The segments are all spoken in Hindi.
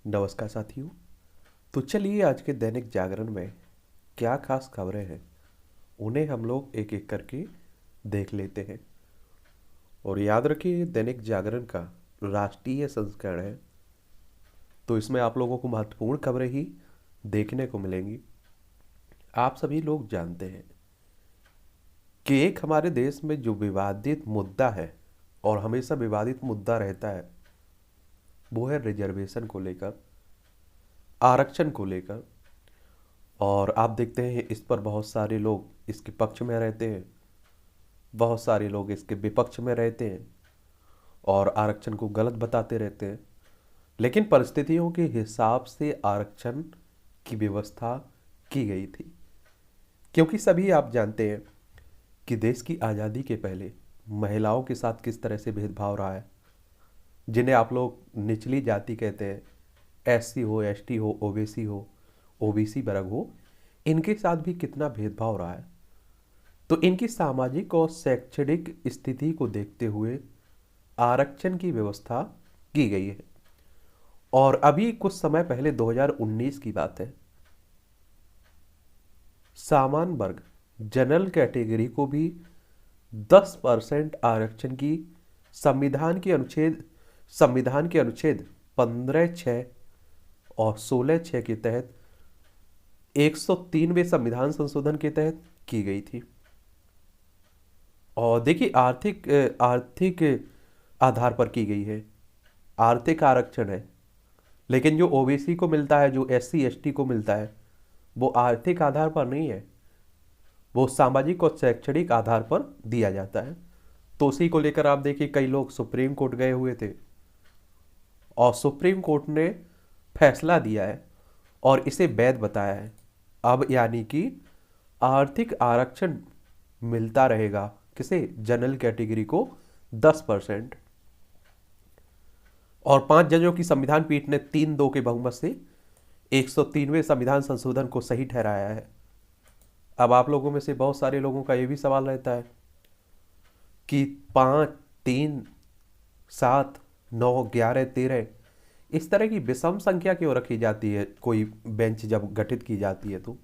नमस्कार साथियों। तो चलिए आज के दैनिक जागरण में क्या खास खबरें हैं उन्हें हम लोग एक एक करके देख लेते हैं। और याद रखिए दैनिक जागरण का राष्ट्रीय संस्करण है, तो इसमें आप लोगों को महत्वपूर्ण खबरें ही देखने को मिलेंगी। आप सभी लोग जानते हैं कि एक हमारे देश में जो विवादित मुद्दा है और हमेशा विवादित मुद्दा रहता है वो है रिजर्वेशन को लेकर, आरक्षण को लेकर। और आप देखते हैं इस पर बहुत सारे लोग इसके पक्ष में रहते हैं, बहुत सारे लोग इसके विपक्ष में रहते हैं और आरक्षण को गलत बताते रहते हैं। लेकिन परिस्थितियों के हिसाब से आरक्षण की व्यवस्था की गई थी, क्योंकि सभी आप जानते हैं कि देश की आज़ादी के पहले महिलाओं के साथ किस तरह से भेदभाव रहा है, जिन्हें आप लोग निचली जाति कहते हैं। एससी हो, एसटी हो, ओबीसी हो, ओबीसी वर्ग हो, इनके साथ भी कितना भेदभाव रहा है। तो इनकी सामाजिक और शैक्षणिक स्थिति को देखते हुए आरक्षण की व्यवस्था की गई है। और अभी कुछ समय पहले 2019 की बात है, सामान्य वर्ग जनरल कैटेगरी को भी 10% आरक्षण की संविधान के अनुच्छेद 15(6) और 16(6) के तहत 103वें संविधान संशोधन के तहत की गई थी। और देखिए आर्थिक आर्थिक आधार पर की गई है, आर्थिक आरक्षण है। लेकिन जो ओबीसी को मिलता है, जो एससी एसटी को मिलता है, वो आर्थिक आधार पर नहीं है, वो सामाजिक और शैक्षणिक आधार पर दिया जाता है। तो उसी को लेकर आप देखिए कई लोग सुप्रीम कोर्ट गए हुए थे और सुप्रीम कोर्ट ने फैसला दिया है और इसे वैध बताया है। अब यानी कि आर्थिक आरक्षण मिलता रहेगा किसे? जनरल कैटेगरी को 10%। और 5 जजों की संविधान पीठ ने 3-2 के बहुमत से 103वें संविधान संशोधन को सही ठहराया है। अब आप लोगों में से बहुत सारे लोगों का यह भी सवाल रहता है कि 5, 3, 7, 9, 11, 13 इस तरह की विषम संख्या क्यों रखी जाती है कोई बेंच जब गठित की जाती है? तो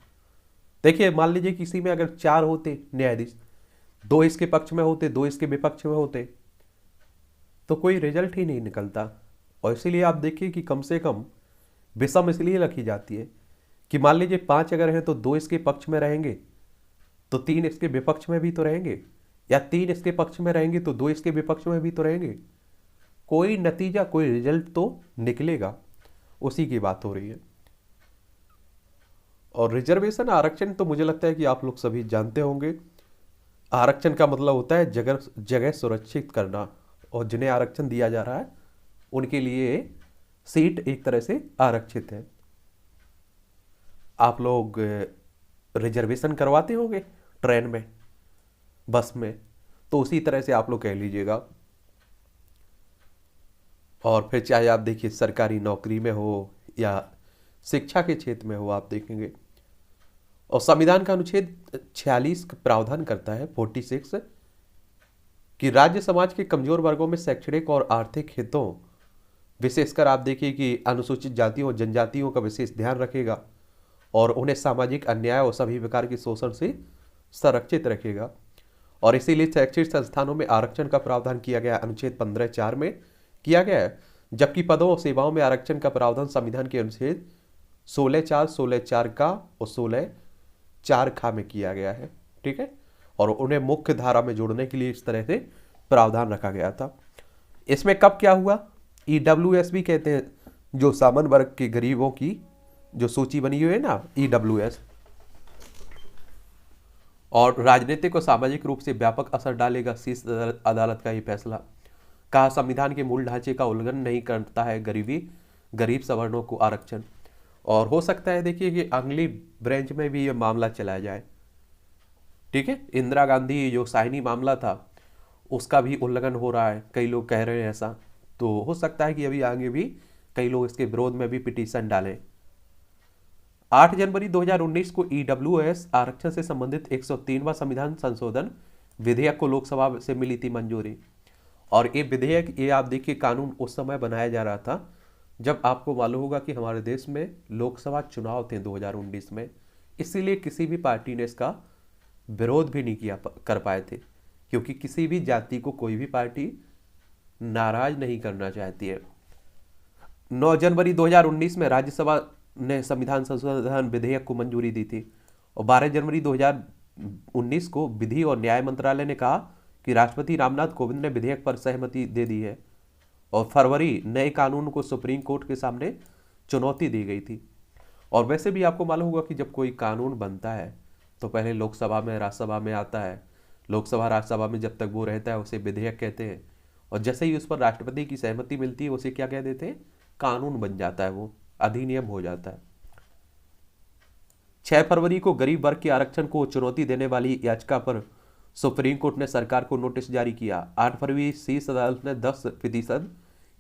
देखिए मान लीजिए किसी में अगर 4 होते न्यायाधीश, 2 इसके पक्ष में होते, 2 इसके विपक्ष में होते, तो कोई रिजल्ट ही नहीं निकलता। और इसीलिए आप देखिए कि कम से कम विषम इसलिए रखी जाती है कि मान लीजिए 5 अगर हैं तो 2 इसके पक्ष में रहेंगे तो 3 इसके विपक्ष में भी तो रहेंगे, या 3 इसके पक्ष में रहेंगे तो 2 इसके विपक्ष में भी तो रहेंगे। कोई नतीजा, कोई रिजल्ट तो निकलेगा, उसी की बात हो रही है। और रिजर्वेशन आरक्षण तो मुझे लगता है कि आप लोग सभी जानते होंगे। आरक्षण का मतलब होता है जगह जगह सुरक्षित करना, और जिन्हें आरक्षण दिया जा रहा है उनके लिए सीट एक तरह से आरक्षित है। आप लोग रिजर्वेशन करवाते होंगे ट्रेन में, बस में, तो उसी तरह से आप लोग कह लीजिएगा। और फिर चाहे आप देखिए सरकारी नौकरी में हो या शिक्षा के क्षेत्र में हो, आप देखेंगे। और संविधान का अनुच्छेद 46 प्रावधान करता है, 46, कि राज्य समाज के कमजोर वर्गों में शैक्षणिक और आर्थिक हितों, विशेषकर आप देखिए कि अनुसूचित जातियों और जनजातियों का विशेष ध्यान रखेगा और उन्हें सामाजिक अन्याय और सभी प्रकार के शोषण से संरक्षित रखेगा। और इसीलिए शैक्षणिक संस्थानों में आरक्षण का प्रावधान किया गया, अनुच्छेद 15(4) में किया गया है। जबकि पदों और सेवाओं में आरक्षण का प्रावधान संविधान के अनुच्छेद 16(4), 16(4) का और 16(4) खा में किया गया है। ठीक है, और उन्हें मुख्य धारा में जोड़ने के लिए इस तरह से प्रावधान रखा गया था। इसमें कब क्या हुआ? ईडब्ल्यूएस भी कहते हैं, जो सामान्य वर्ग के गरीबों की जो सूची बनी हुई है ना, ईडब्ल्यूएस। और राजनीतिक और सामाजिक रूप से व्यापक असर डालेगा शीर्ष अदालत का ये फैसला। कहा संविधान के मूल ढांचे का उल्लंघन नहीं करता है गरीब सवर्णों को आरक्षण। और हो सकता है देखिए कि अगली ब्रांच में भी ये मामला चलाया जाए। ठीक है, इंदिरा गांधी जो शाइनी मामला था उसका भी उल्लंघन हो रहा है, कई लोग कह रहे हैं ऐसा। तो हो सकता है कि अभी आगे भी कई लोग इसके विरोध में भी पिटीशन डालें। 8 जनवरी 2019 को ईडब्ल्यूएस आरक्षण से संबंधित 103वां संविधान संशोधन विधेयक को लोकसभा से मिली थी मंजूरी। और ये विधेयक, ये आप देखिए कानून उस समय बनाया जा रहा था जब आपको मालूम होगा कि हमारे देश में लोकसभा चुनाव थे 2019 में, इसीलिए किसी भी पार्टी ने इसका विरोध भी नहीं किया कर पाए थे, क्योंकि किसी भी जाति को कोई भी पार्टी नाराज नहीं करना चाहती है। 9 जनवरी 2019 में राज्यसभा ने संविधान संशोधन विधेयक को मंजूरी दी थी और 12 जनवरी 2019 को विधि और न्याय मंत्रालय ने कहा कि राष्ट्रपति रामनाथ कोविंद ने विधेयक पर सहमति दे दी है और फरवरी नए कानून को सुप्रीम कोर्ट के सामने चुनौती दी गई थी। और वैसे भी आपको मालूम होगा कि जब कोई कानून बनता है तो पहले लोकसभा में राज्यसभा में आता है। लोकसभा राज्यसभा में जब तक वो रहता है उसे विधेयक कहते हैं और जैसे ही उस पर राष्ट्रपति की सहमति मिलती है उसे क्या कह देते हैं, कानून बन जाता है, वो अधिनियम हो जाता है। 6 फरवरी को गरीब वर्ग के आरक्षण को चुनौती देने वाली याचिका पर सुप्रीम कोर्ट ने सरकार को नोटिस जारी किया। 8 फरवरी शीर्ष अदालत ने 10%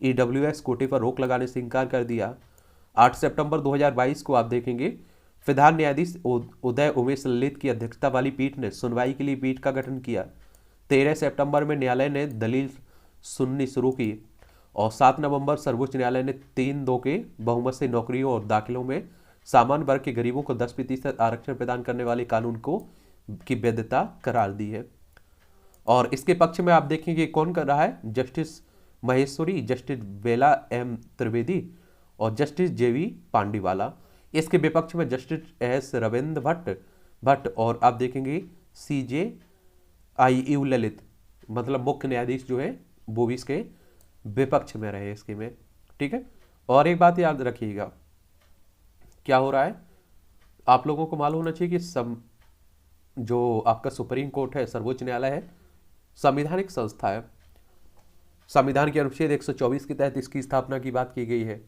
ईडब्ल्यूएस कोटे पर रोक लगाने से इनकार कर दिया। 8 सितंबर 2022 को आप देखेंगे प्रधान न्यायाधीश उदय उमेश ललित की अध्यक्षता वाली पीठ ने सुनवाई के लिए पीठ का गठन किया। 13 सितंबर में न्यायालय ने दलील सुननी शुरू की और 7 नवंबर सर्वोच्च न्यायालय ने 3-2 के बहुमत से नौकरियों और दाखिलों में सामान्य वर्ग के गरीबों को 10% आरक्षण प्रदान करने वाले कानून को की वैधता करार दी है। और इसके पक्ष में आप देखेंगे कौन कर रहा है, जस्टिस महेश्वरी, जस्टिस बेला एम त्रिवेदी और जस्टिस जेवी पांडीवाला। इसके विपक्ष में जस्टिस एस रविंद्र भट्ट और आप देखेंगे CJIU ललित, मतलब मुख्य न्यायाधीश जो है वो भी इसके विपक्ष में रहे इसके में। ठीक है, और एक बात याद रखिएगा, क्या हो रहा है, आप लोगों को मालूम होना चाहिए कि जो आपका सुप्रीम कोर्ट है, सर्वोच्च न्यायालय है, संवैधानिक संस्था है। संविधान के अनुच्छेद 124 के तहत इसकी स्थापना की बात की गई है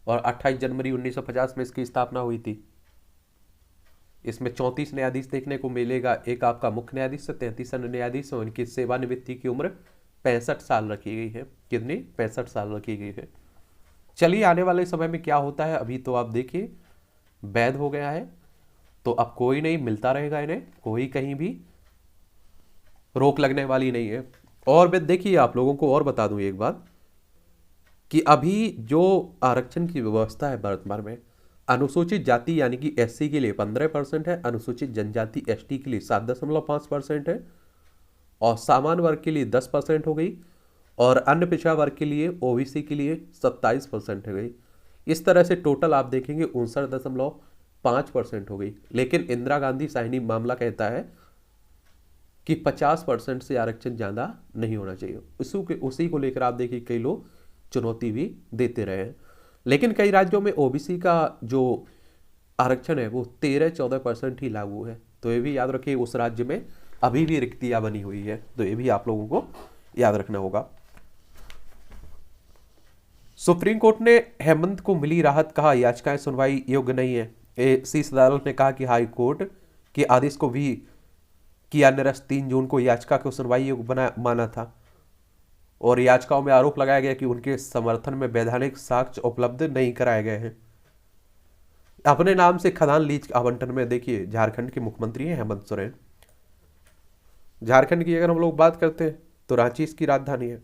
और 28 जनवरी 1950 में इसकी स्थापना हुई थी। इसमें 34 न्यायाधीश देखने को मिलेगा। एक आपका मुख्य न्यायाधीश से 33 अन्य न्यायाधीश, और इनकी सेवानिवृत्ति की उम्र 65 साल रखी गई है। कितनी? 65 साल रखी गई है। चलिए आने वाले समय में क्या होता है, अभी तो आप देखिए वैध हो गया है तो अब कोई नहीं मिलता रहेगा इन्हें, कोई कहीं भी रोक लगने वाली नहीं है। और मैं देखिए आप लोगों को और बता दूं एक बात कि अभी जो आरक्षण की व्यवस्था है वर्तमान में, अनुसूचित जाति यानी कि SC के लिए 15% है, अनुसूचित जनजाति ST के लिए 7.5% है और सामान्य वर्ग के लिए 10% हो गई और अन्य पिछड़ा वर्ग के लिए OBC के लिए 27% हो गई। इस तरह से टोटल आप देखेंगे 59.5% हो गई। लेकिन इंदिरा गांधी साइनी मामला कहता है कि 50% से आरक्षण ज़्यादा नहीं होना चाहिए। उसी को लेकर आप देखिए कई लोग चुनौती भी देते रहे हैं। लेकिन कई राज्यों में OBC का जो आरक्षण है वो 13-14% ही लागू है, तो ये भी याद रखिए उस राज्य में अभी भी रिक्तियां बनी हुई है, तो ये भी आप लोगों को याद रखना होगा। सुप्रीम कोर्ट ने हेमंत को मिली राहत, कहा याचिकाएं सुनवाई योग्य नहीं है। शीर्ष अदालत ने कहा कि हाई कोर्ट के आदेश को भी किया निरस्त। 3 जून को याचिका को सुनवाई योग्य माना था और याचिकाओं में आरोप लगाया गया कि उनके समर्थन में वैधानिक साक्ष्य उपलब्ध नहीं कराए गए हैं। अपने नाम से खदान लीज आवंटन में देखिए झारखंड के मुख्यमंत्री हैं हेमंत सोरेन। झारखंड की अगर हम लोग बात करते हैं तो रांची इसकी राजधानी है।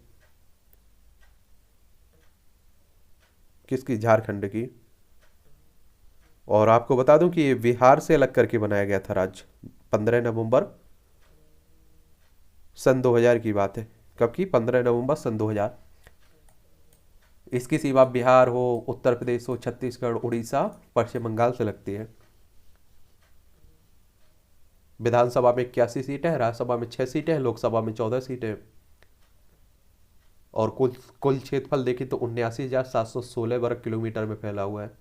किसकी? झारखंड की। और आपको बता दूं कि ये बिहार से अलग करके बनाया गया था राज्य। 15 नवंबर सन 2000 की बात है। कब की? 15 नवंबर सन 2000। इसकी सीमा बिहार हो, उत्तर प्रदेश हो, छत्तीसगढ़, उड़ीसा, पश्चिम बंगाल से लगती है। विधानसभा में 81 सीटें हैं, राज्यसभा में 6 सीटें हैं, लोकसभा में 14 सीटें और कुल क्षेत्रफल देखें तो 79,716 वर्ग किलोमीटर में फैला हुआ है।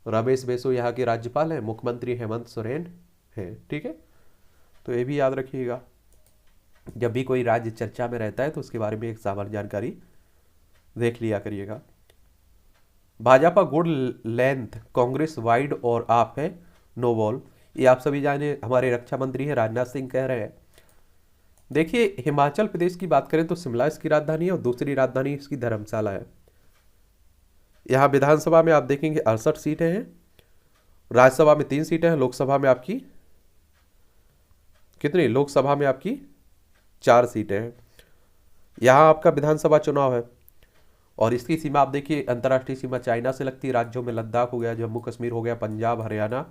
रमेश बैसो यहाँ के राज्यपाल हैं, मुख्यमंत्री हेमंत सोरेन है। ठीक है, तो ये भी याद रखिएगा, जब भी कोई राज्य चर्चा में रहता है तो उसके बारे में एक सामान्य जानकारी देख लिया करिएगा। Bhajpa good length, Congress wide और आप है नो बॉल। ये आप सभी जाने, हमारे रक्षा मंत्री है राजनाथ सिंह कह रहे हैं। देखिए हिमाचल प्रदेश की बात करें तो शिमला इसकी राजधानी है और दूसरी राजधानी इसकी धर्मशाला है। यहाँ विधानसभा में आप देखेंगे 68 सीटें हैं, राज्यसभा में 3 सीटें हैं, लोकसभा में आपकी कितनी? लोकसभा में आपकी 4 सीटें हैं। यहाँ आपका विधानसभा चुनाव है और इसकी सीमा आप देखिए, अंतर्राष्ट्रीय सीमा चाइना से लगती है, राज्यों में लद्दाख हो गया, जम्मू कश्मीर हो गया, पंजाब, हरियाणा,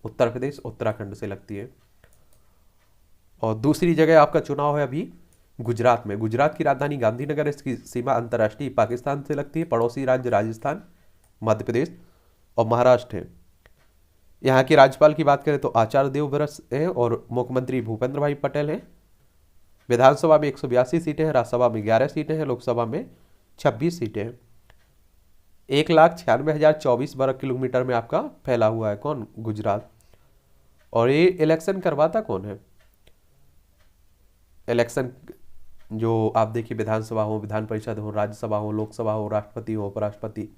उत्तर प्रदेश, उत्तराखंड से लगती है। और दूसरी जगह आपका चुनाव है अभी गुजरात में। गुजरात की राजधानी गांधीनगर है, इसकी सीमा अंतर्राष्ट्रीय पाकिस्तान से लगती है। पड़ोसी राज्य राजस्थान, मध्य प्रदेश और महाराष्ट्र है। यहाँ के राज्यपाल की बात करें तो आचार्य देवव्रत हैं और मुख्यमंत्री भूपेंद्र भाई पटेल हैं। विधानसभा में 182 सीटें हैं, राज्यसभा में 11 सीटें हैं, लोकसभा में 26 सीटें हैं। 1,96,024 वर्ग किलोमीटर में आपका फैला हुआ है कौन? गुजरात। और ये इलेक्शन करवाता कौन है? इलेक्शन जो आप देखिए, विधानसभा हो, विधान परिषद हो, राज्यसभा हो, लोकसभा हो, राष्ट्रपति हो, उपराष्ट्रपति,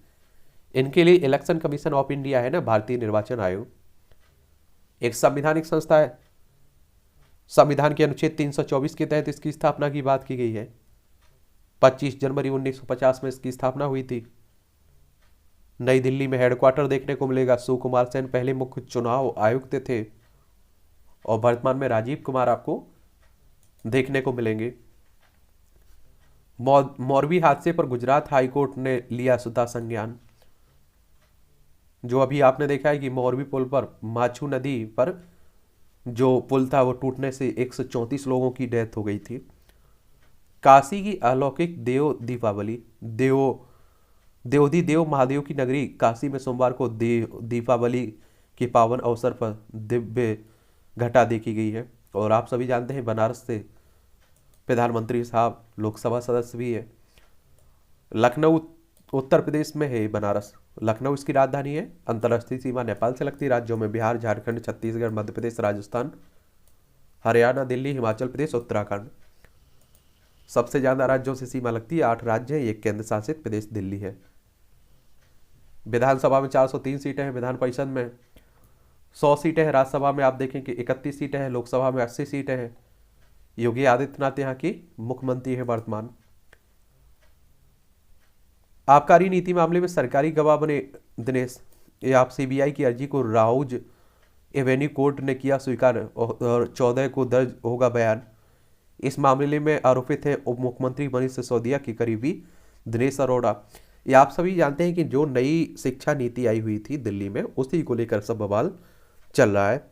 इनके लिए इलेक्शन कमीशन ऑफ इंडिया है ना, भारतीय निर्वाचन आयोग, एक संवैधानिक संस्था है। संविधान के अनुच्छेद 324 के तहत इसकी स्थापना की बात की गई है। 25 जनवरी 1950 में इसकी स्थापना हुई थी। नई दिल्ली में हेडक्वार्टर देखने को मिलेगा। सुकुमार सेन पहले मुख्य चुनाव आयुक्त थे और वर्तमान में राजीव कुमार आपको देखने को मिलेंगे। मोरबी हादसे पर गुजरात हाईकोर्ट ने लिया स्वतः संज्ञान। जो अभी आपने देखा है कि मोरबी पुल पर, माछू नदी पर जो पुल था वो टूटने से 134 लोगों की डेथ हो गई थी। काशी की अलौकिक देव दीपावली, देवोदी देव महादेव की नगरी काशी में सोमवार को दीपावली के पावन अवसर पर दिव्य घटा देखी गई है। और आप सभी जानते हैं बनारस से प्रधानमंत्री साहब लोकसभा सदस्य भी है। लखनऊ उत्तर प्रदेश में है बनारस, लखनऊ इसकी राजधानी है। अंतर्राष्ट्रीय सीमा नेपाल से लगती है। राज्यों में बिहार, झारखंड, छत्तीसगढ़, मध्य प्रदेश, राजस्थान, हरियाणा, दिल्ली, हिमाचल प्रदेश, उत्तराखंड। सबसे ज्यादा राज्यों से सीमा लगती है, 8 राज्य हैं, एक केंद्र शासित प्रदेश दिल्ली है। विधानसभा में 403 सीटें हैं, विधान परिषद में 100 सीटें हैं, राज्यसभा में आप देखें कि 31 सीटें हैं, लोकसभा में 80 सीटें हैं। योगी आदित्यनाथ यहाँ की मुख्यमंत्री है वर्तमान। आबकारी नीति मामले में सरकारी गवाह बने दिनेश, ये आप सीबीआई की अर्जी को राउज एवेन्यू कोर्ट ने किया स्वीकार और 14 को दर्ज होगा बयान। इस मामले में आरोपित है उप मुख्यमंत्री मनीष सिसोदिया की करीबी दिनेश अरोड़ा। ये आप सभी जानते हैं कि जो नई शिक्षा नीति आई हुई थी दिल्ली में, उसी को लेकर सब बवाल चल रहा है।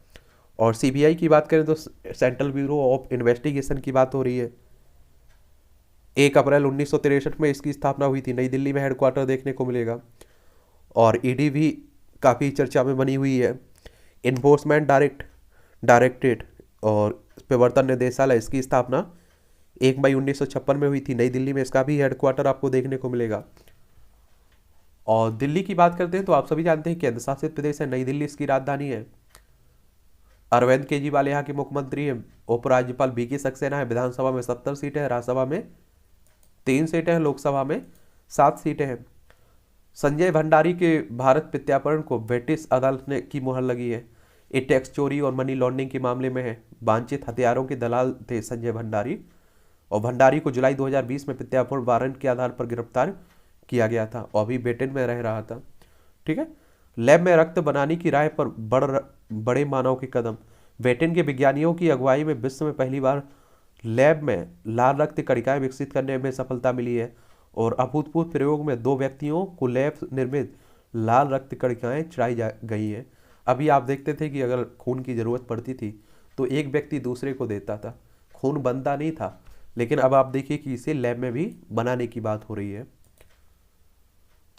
और सीबीआई की बात करें तो सेंट्रल ब्यूरो ऑफ इन्वेस्टिगेशन की बात हो रही है। 1 अप्रैल 1963 में इसकी स्थापना हुई थी। नई दिल्ली में हेडक्वार्टर देखने को मिलेगा। और ईडी भी काफ़ी चर्चा में बनी हुई है। इन्फोर्समेंट डायरेक्टरेट और प्रवर्तन निदेशालय, इसकी स्थापना 1 मई 1956 में हुई थी। नई दिल्ली में इसका भी हेडक्वार्टर आपको देखने को मिलेगा। और दिल्ली की बात करते हैं तो आप सभी जानते हैं केंद्र शासित प्रदेश है, नई दिल्ली इसकी राजधानी है। अरविंद केजरीवाल यहाँ के मुख्यमंत्री है। उपराज्यपाल बीके सक्सेना है। विधानसभा में 70 सीटें हैं, राज्यसभा में 3 सीटें हैं, लोकसभा में 7 सीटें हैं। संजय भंडारी के भारत प्रत्यार्पण को ब्रिटिश अदालत ने की मुहर लगी है। ये टैक्स चोरी और मनी लॉन्ड्रिंग के मामले में है। वांछित हथियारों के दलाल थे संजय भंडारी, और भंडारी को जुलाई 2020 में प्रत्यार्पण वारंट के आधार पर गिरफ्तार किया गया था और अभी ब्रिटेन में रह रहा था। ठीक है। लैब में रक्त बनाने की राय पर बड़े मानव के कदम। ब्रिटेन के विज्ञानियों की अगुवाई में विश्व में पहली बार लैब में लाल रक्त कणिकाएं विकसित करने में सफलता मिली है। और अभूतपूर्व प्रयोग में 2 व्यक्तियों को लैब निर्मित लाल रक्त कणिकाएं चढ़ाई गई है। अभी आप देखते थे कि अगर खून की जरूरत पड़ती थी तो एक व्यक्ति दूसरे को देता था, खून बनता नहीं था। लेकिन अब आप देखिए कि इसे लैब में भी बनाने की बात हो रही है।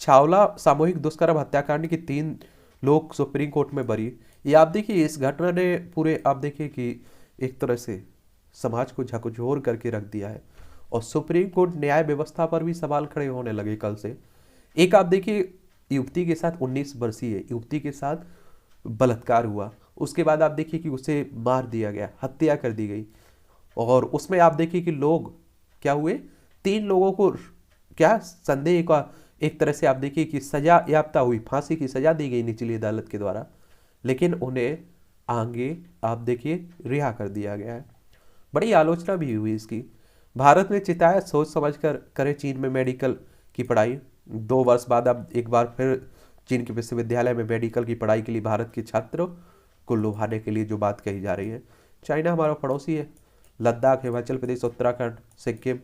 छावला सामूहिक दुष्कर्म हत्याकांड के 3 लोग सुप्रीम कोर्ट में बरी। ये आप देखिए, इस घटना ने पूरे आप देखिए कि एक तरह से समाज को झकझोर करके रख दिया है। और सुप्रीम कोर्ट न्याय व्यवस्था पर भी सवाल खड़े होने लगे कल से। एक आप देखिए, युवती के साथ 19 वर्षीय युवती के साथ बलात्कार हुआ, उसके बाद आप देखिए कि उसे मार दिया गया, हत्या कर दी गई। और उसमें आप देखिए कि लोग क्या हुए, 3 लोगों को क्या संदेह का एक तरह से आप देखिए कि सजा याफ्ता हुई, फांसी की सजा दी गई निचली अदालत के द्वारा, लेकिन उन्हें आगे आप देखिए रिहा कर दिया गया है। बड़ी आलोचना भी हुई इसकी। भारत ने चिताया सोच समझकर करे चीन में मेडिकल की पढ़ाई। 2 वर्ष बाद अब एक बार फिर चीन के विश्वविद्यालय में मेडिकल की पढ़ाई के लिए भारत के छात्रों को लुभाने के लिए जो बात कही जा रही है। चाइना हमारा पड़ोसी है। लद्दाख, हिमाचल प्रदेश, उत्तराखंड, सिक्किम,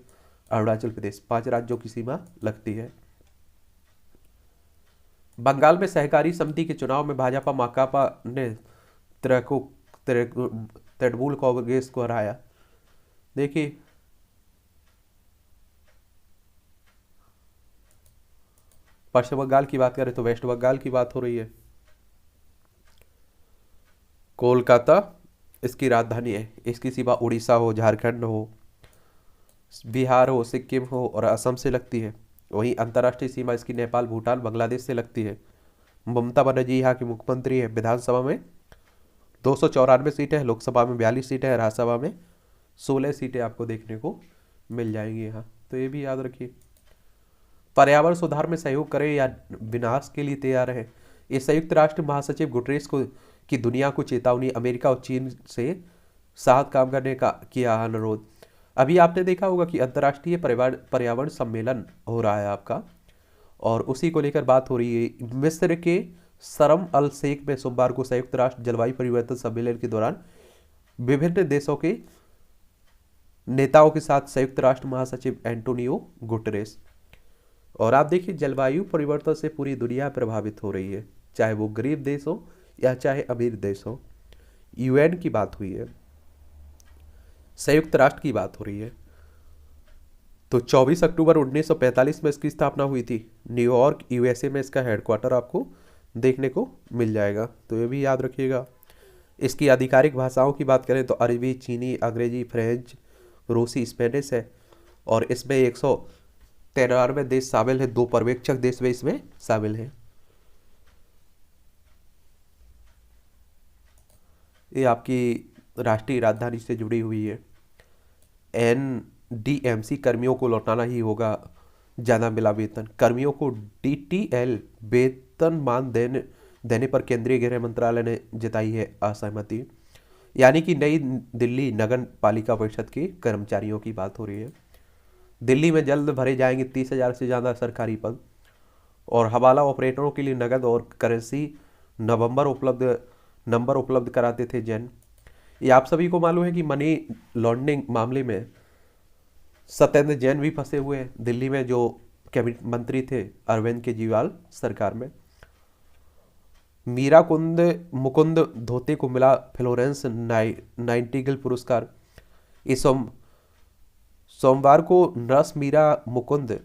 अरुणाचल प्रदेश, 5 राज्यों की सीमा लगती है। बंगाल में सहकारी समिति के चुनाव में भाजपा माकपा ने तृणमूल कांग्रेस को हराया। देखिए, पश्चिम बंगाल की बात करें तो वेस्ट बंगाल की बात हो रही है। कोलकाता इसकी राजधानी है। इसकी सीमा उड़ीसा हो, झारखंड हो, बिहार हो, सिक्किम हो और असम से लगती है। वहीं अंतर्राष्ट्रीय सीमा इसकी नेपाल, भूटान, बांग्लादेश से लगती है। ममता बनर्जी यहाँ की मुख्यमंत्री है। विधानसभा में 294 सीटें हैं, लोकसभा में 42 सीटें हैं, राज्यसभा में 16 सीटें आपको देखने को मिल जाएंगी यहाँ। तो ये भी याद रखिए। पर्यावरण सुधार में सहयोग करें या विनाश के लिए तैयार है, ये संयुक्त राष्ट्र महासचिव गुटरेस को की दुनिया को चेतावनी। अमेरिका और चीन से साथ काम करने का किया अनुरोध। अभी आपने देखा होगा कि अंतर्राष्ट्रीय पर्यावरण सम्मेलन हो रहा है आपका, और उसी को लेकर बात हो रही है। मिस्र के शर्म अल शेख में सोमवार को संयुक्त राष्ट्र जलवायु परिवर्तन सम्मेलन के दौरान विभिन्न देशों के नेताओं के साथ संयुक्त राष्ट्र महासचिव एंटोनियो गुटरेस। और आप देखिए, जलवायु परिवर्तन से पूरी दुनिया प्रभावित हो रही है, चाहे वो गरीब देश हो या चाहे अमीर देश हो। यूएन की बात हुई है, संयुक्त राष्ट्र की बात हो रही है। तो 24 अक्टूबर 1945 में इसकी स्थापना हुई थी। न्यूयॉर्क यूएसए में इसका हेडक्वार्टर आपको देखने को मिल जाएगा। तो ये भी याद रखिएगा। इसकी आधिकारिक भाषाओं की बात करें तो अरबी, चीनी, अंग्रेजी, फ्रेंच, रूसी, स्पेनिश है। और इसमें 193 देश शामिल है। 2 पर्यवेक्षक देश में इसमें शामिल हैं। ये आपकी राष्ट्रीय राजधानी से जुड़ी हुई है। एनडीएमसी कर्मियों को लौटाना ही होगा ज़्यादा मिला वेतन। कर्मियों को डीटीएल वेतनमान देने पर केंद्रीय गृह मंत्रालय ने जताई है असहमति। यानी कि नई दिल्ली नगर पालिका परिषद के कर्मचारियों की बात हो रही है। दिल्ली में जल्द भरे जाएंगे 30,000 से ज़्यादा सरकारी पद। और हवाला ऑपरेटरों के लिए नगद और करेंसी नंबर उपलब्ध कराते थे जैन। ये आप सभी को मालूम है कि मनी लॉन्ड्रिंग मामले में सत्येंद्र जैन भी फंसे हुए हैं दिल्ली में, जो कैबिनेट मंत्री थे अरविंद केजरीवाल सरकार में। मीरा मुकुंद धोते को मिला फ्लोरेंस नाइटिंगेल पुरस्कार। इस सोमवार को नर्स मीरा मुकुंद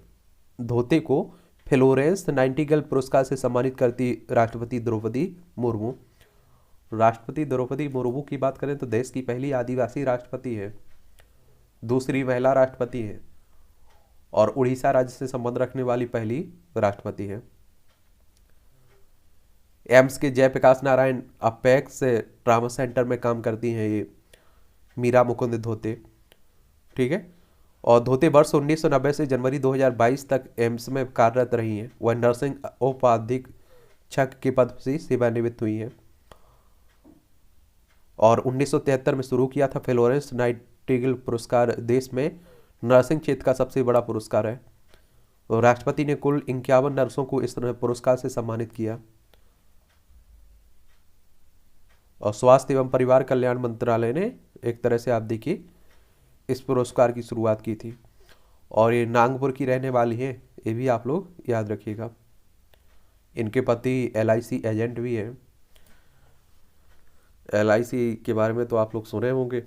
धोते को फ्लोरेंस नाइटिंगेल पुरस्कार से सम्मानित करती राष्ट्रपति द्रौपदी मुर्मू। राष्ट्रपति द्रौपदी मुर्मू की बात करें तो देश की पहली आदिवासी राष्ट्रपति है, दूसरी महिला राष्ट्रपति है और उड़ीसा राज्य से संबंध रखने वाली पहली राष्ट्रपति है। एम्स के Jayaprakash Narayan apex trauma centre में काम करती हैं ये मीरा मुकुंद धोते। ठीक है। और धोते वर्ष 1990 से जनवरी 2022 तक एम्स में कार्यरत रही हैं। वह नर्सिंग उपाधीक्षक के पद से सेवानिवृत्त हुई हैं और 1973 में शुरू किया था। फ्लोरेंस नाइटिंगेल पुरस्कार देश में नर्सिंग क्षेत्र का सबसे बड़ा पुरस्कार है। और राष्ट्रपति ने कुल 51 नर्सों को इस पुरस्कार से सम्मानित किया। और स्वास्थ्य एवं परिवार कल्याण मंत्रालय ने एक तरह से आप देखिए इस पुरस्कार की शुरुआत की थी। और ये नागपुर की रहने वाली है, ये भी आप लोग याद रखिएगा। इनके पति LIC एजेंट भी है। LIC के बारे में तो आप लोग सुने होंगे,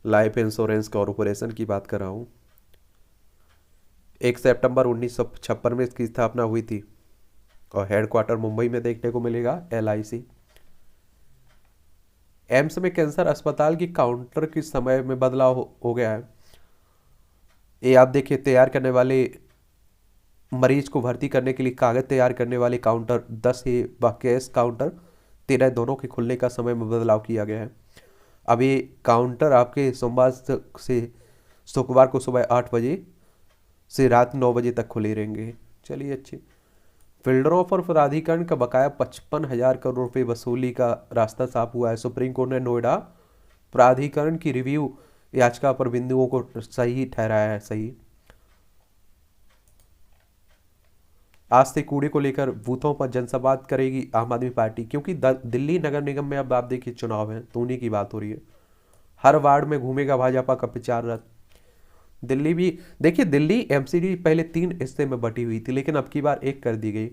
लाइफ इंश्योरेंस कॉरपोरेशन की बात कर रहा हूँ। 1 सितंबर 1956 में इसकी स्थापना हुई थी और हेडक्वार्टर मुंबई में देखने को मिलेगा LIC। एम्स में कैंसर अस्पताल की काउंटर के समय में बदलाव हो गया है। ये आप देखिए, तैयार करने वाले मरीज को भर्ती करने के लिए कागज तैयार करने वाले काउंटर 10 है व कैश काउंटर 13 दोनों के खुलने का समय में बदलाव किया गया है। अब ये काउंटर आपके सोमवार से शुक्रवार को सुबह 8 बजे से रात 9 बजे तक खुले रहेंगे। चलिए अच्छे। फिल्डरों पर प्राधिकरण का बकाया 55,000 करोड़ रुपए वसूली का रास्ता साफ हुआ है। सुप्रीम कोर्ट ने नोएडा प्राधिकरण की रिव्यू याचिका पर बिंदुओं को सही ठहराया है। सही। आज से कूड़े को लेकर बूथों पर जनसंवाद करेगी आम आदमी पार्टी, क्योंकि दिल्ली नगर निगम में अब आप देखिए चुनाव है तो उन्हीं की बात हो रही है। हर वार्ड में घूमेगा भाजपा का प्रचार रथ। दिल्ली भी, देखिए दिल्ली एमसीडी पहले 3 हिस्से में बटी हुई थी, लेकिन अब की बार एक कर दी गई।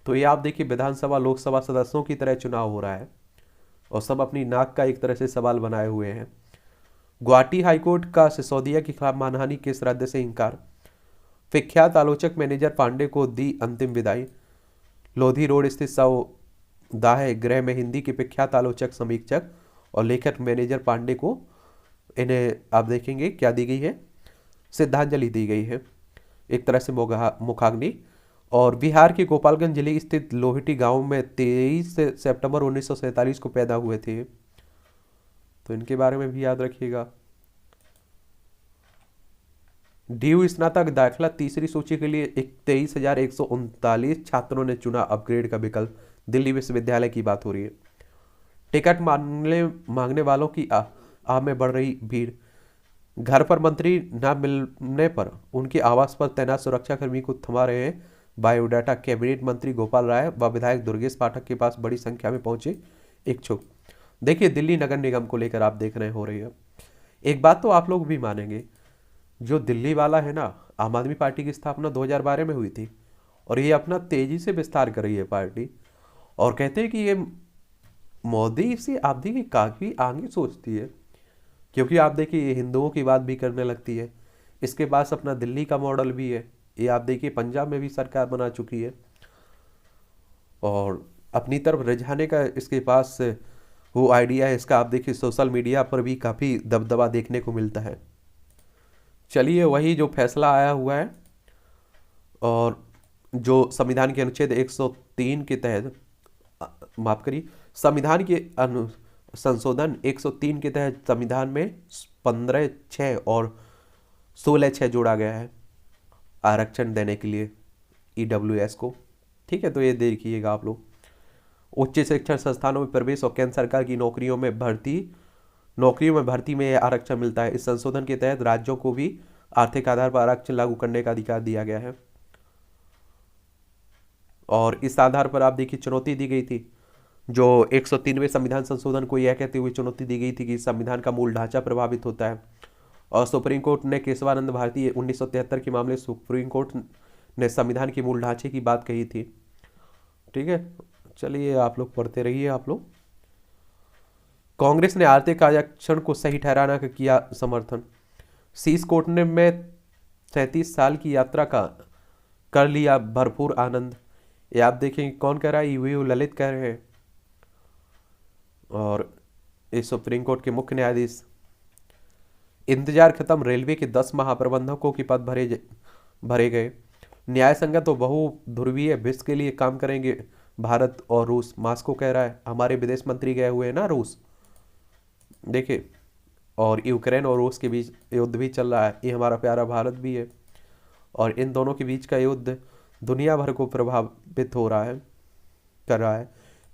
तो ये आप देखिए विधानसभा लोकसभा सदस्यों की तरह चुनाव हो रहा है, और सब अपनी नाक का एक तरह से सवाल बनाए हुए हैं। गुवाहाटी हाईकोर्ट का सिसोदिया के खिलाफ मानहानि केस रद्द से इंकार। विख्यात आलोचक मैनेजर पांडे को दी अंतिम विदाई। लोधी रोड स्थित सौदाह गृह में हिंदी के विख्यात आलोचक, समीक्षक और लेखक मैनेजर पांडे को, इन्हें आप देखेंगे क्या दी गई है, श्रद्धांजलि दी गई है, एक तरह से मुखाग्नि। और बिहार के गोपालगंज जिले स्थित लोहिटी गांव में 23 सितंबर 1947 को पैदा हुए थे, तो इनके बारे में भी याद रखिएगा। डीयू स्नातक दाखिला तीसरी सूची के लिए 23,139 छात्रों ने चुना अपग्रेड का विकल्प। दिल्ली विश्वविद्यालय की बात हो रही है। टिकट मांगने वालों की आह में बढ़ रही भीड़। घर पर मंत्री न मिलने पर उनके आवास पर तैनात सुरक्षाकर्मी को थमा रहे हैं बायोडाटा। कैबिनेट मंत्री गोपाल राय व विधायक दुर्गेश पाठक के पास बड़ी संख्या में पहुंचे इच्छुक। देखिए दिल्ली नगर निगम को लेकर आप देख रहे हो रही है। एक बात तो आप लोग भी मानेंगे, जो दिल्ली वाला है ना, आम आदमी पार्टी की स्थापना 2012 में हुई थी, और ये अपना तेजी से विस्तार कर रही है पार्टी। और कहते हैं कि ये मोदी से आप देखिए काफी आगे सोचती है, क्योंकि आप देखिए ये हिंदुओं की बात भी करने लगती है। इसके पास अपना दिल्ली का मॉडल भी है। ये आप देखिए पंजाब में भी सरकार बना चुकी है, और अपनी तरफ रिझाने का इसके पास वो आइडिया है। इसका आप देखिए सोशल मीडिया पर भी काफ़ी दबदबा देखने को मिलता है। चलिए वही जो फैसला आया हुआ है, और जो संविधान के अनुच्छेद 103 के तहत, माफ करिए, संविधान के संशोधन 103 के तहत संविधान में 15(6) और 16(6) जोड़ा गया है आरक्षण देने के लिए ईडब्ल्यूएस को। ठीक है, तो ये देखिएगा आप लोग। उच्च शिक्षण संस्थानों में प्रवेश और केंद्र सरकार की नौकरियों में भर्ती में आरक्षण मिलता है। इस संशोधन के तहत राज्यों को भी आर्थिक आधार पर आरक्षण लागू करने का अधिकार दिया गया है, और इस आधार पर आप देखिए चुनौती दी गई थी। जो 103वें संविधान संशोधन को यह कहते हुए चुनौती दी गई थी कि संविधान का मूल ढांचा प्रभावित होता है, और सुप्रीम कोर्ट ने केशवानंद भारती 1973 के मामले सुप्रीम कोर्ट ने संविधान के मूल ढांचे की बात कही थी। ठीक है, चलिए आप लोग पढ़ते रहिए आप लोग। कांग्रेस ने आर्थिक आरक्षण को सही ठहराना का किया समर्थन। शीश कोर्ट ने में 37 साल की यात्रा का कर लिया भरपूर आनंद। ये आप देखेंगे कौन कह रहा है, यूयू ललित कह रहे हैं, और इस सुप्रीम कोर्ट के मुख्य न्यायाधीश। इंतजार खत्म, रेलवे के 10 महाप्रबंधकों के पद भरे गए। न्याय संगत तो बहुध्रुवीय विश्व के लिए काम करेंगे भारत और रूस, मास्को कह रहा है। हमारे विदेश मंत्री गए हुए हैं ना रूस, देखिए। और यूक्रेन और रूस के बीच युद्ध भी चल रहा है, ये हमारा प्यारा भारत भी है, और इन दोनों के बीच का युद्ध दुनिया भर को प्रभावित कर रहा है।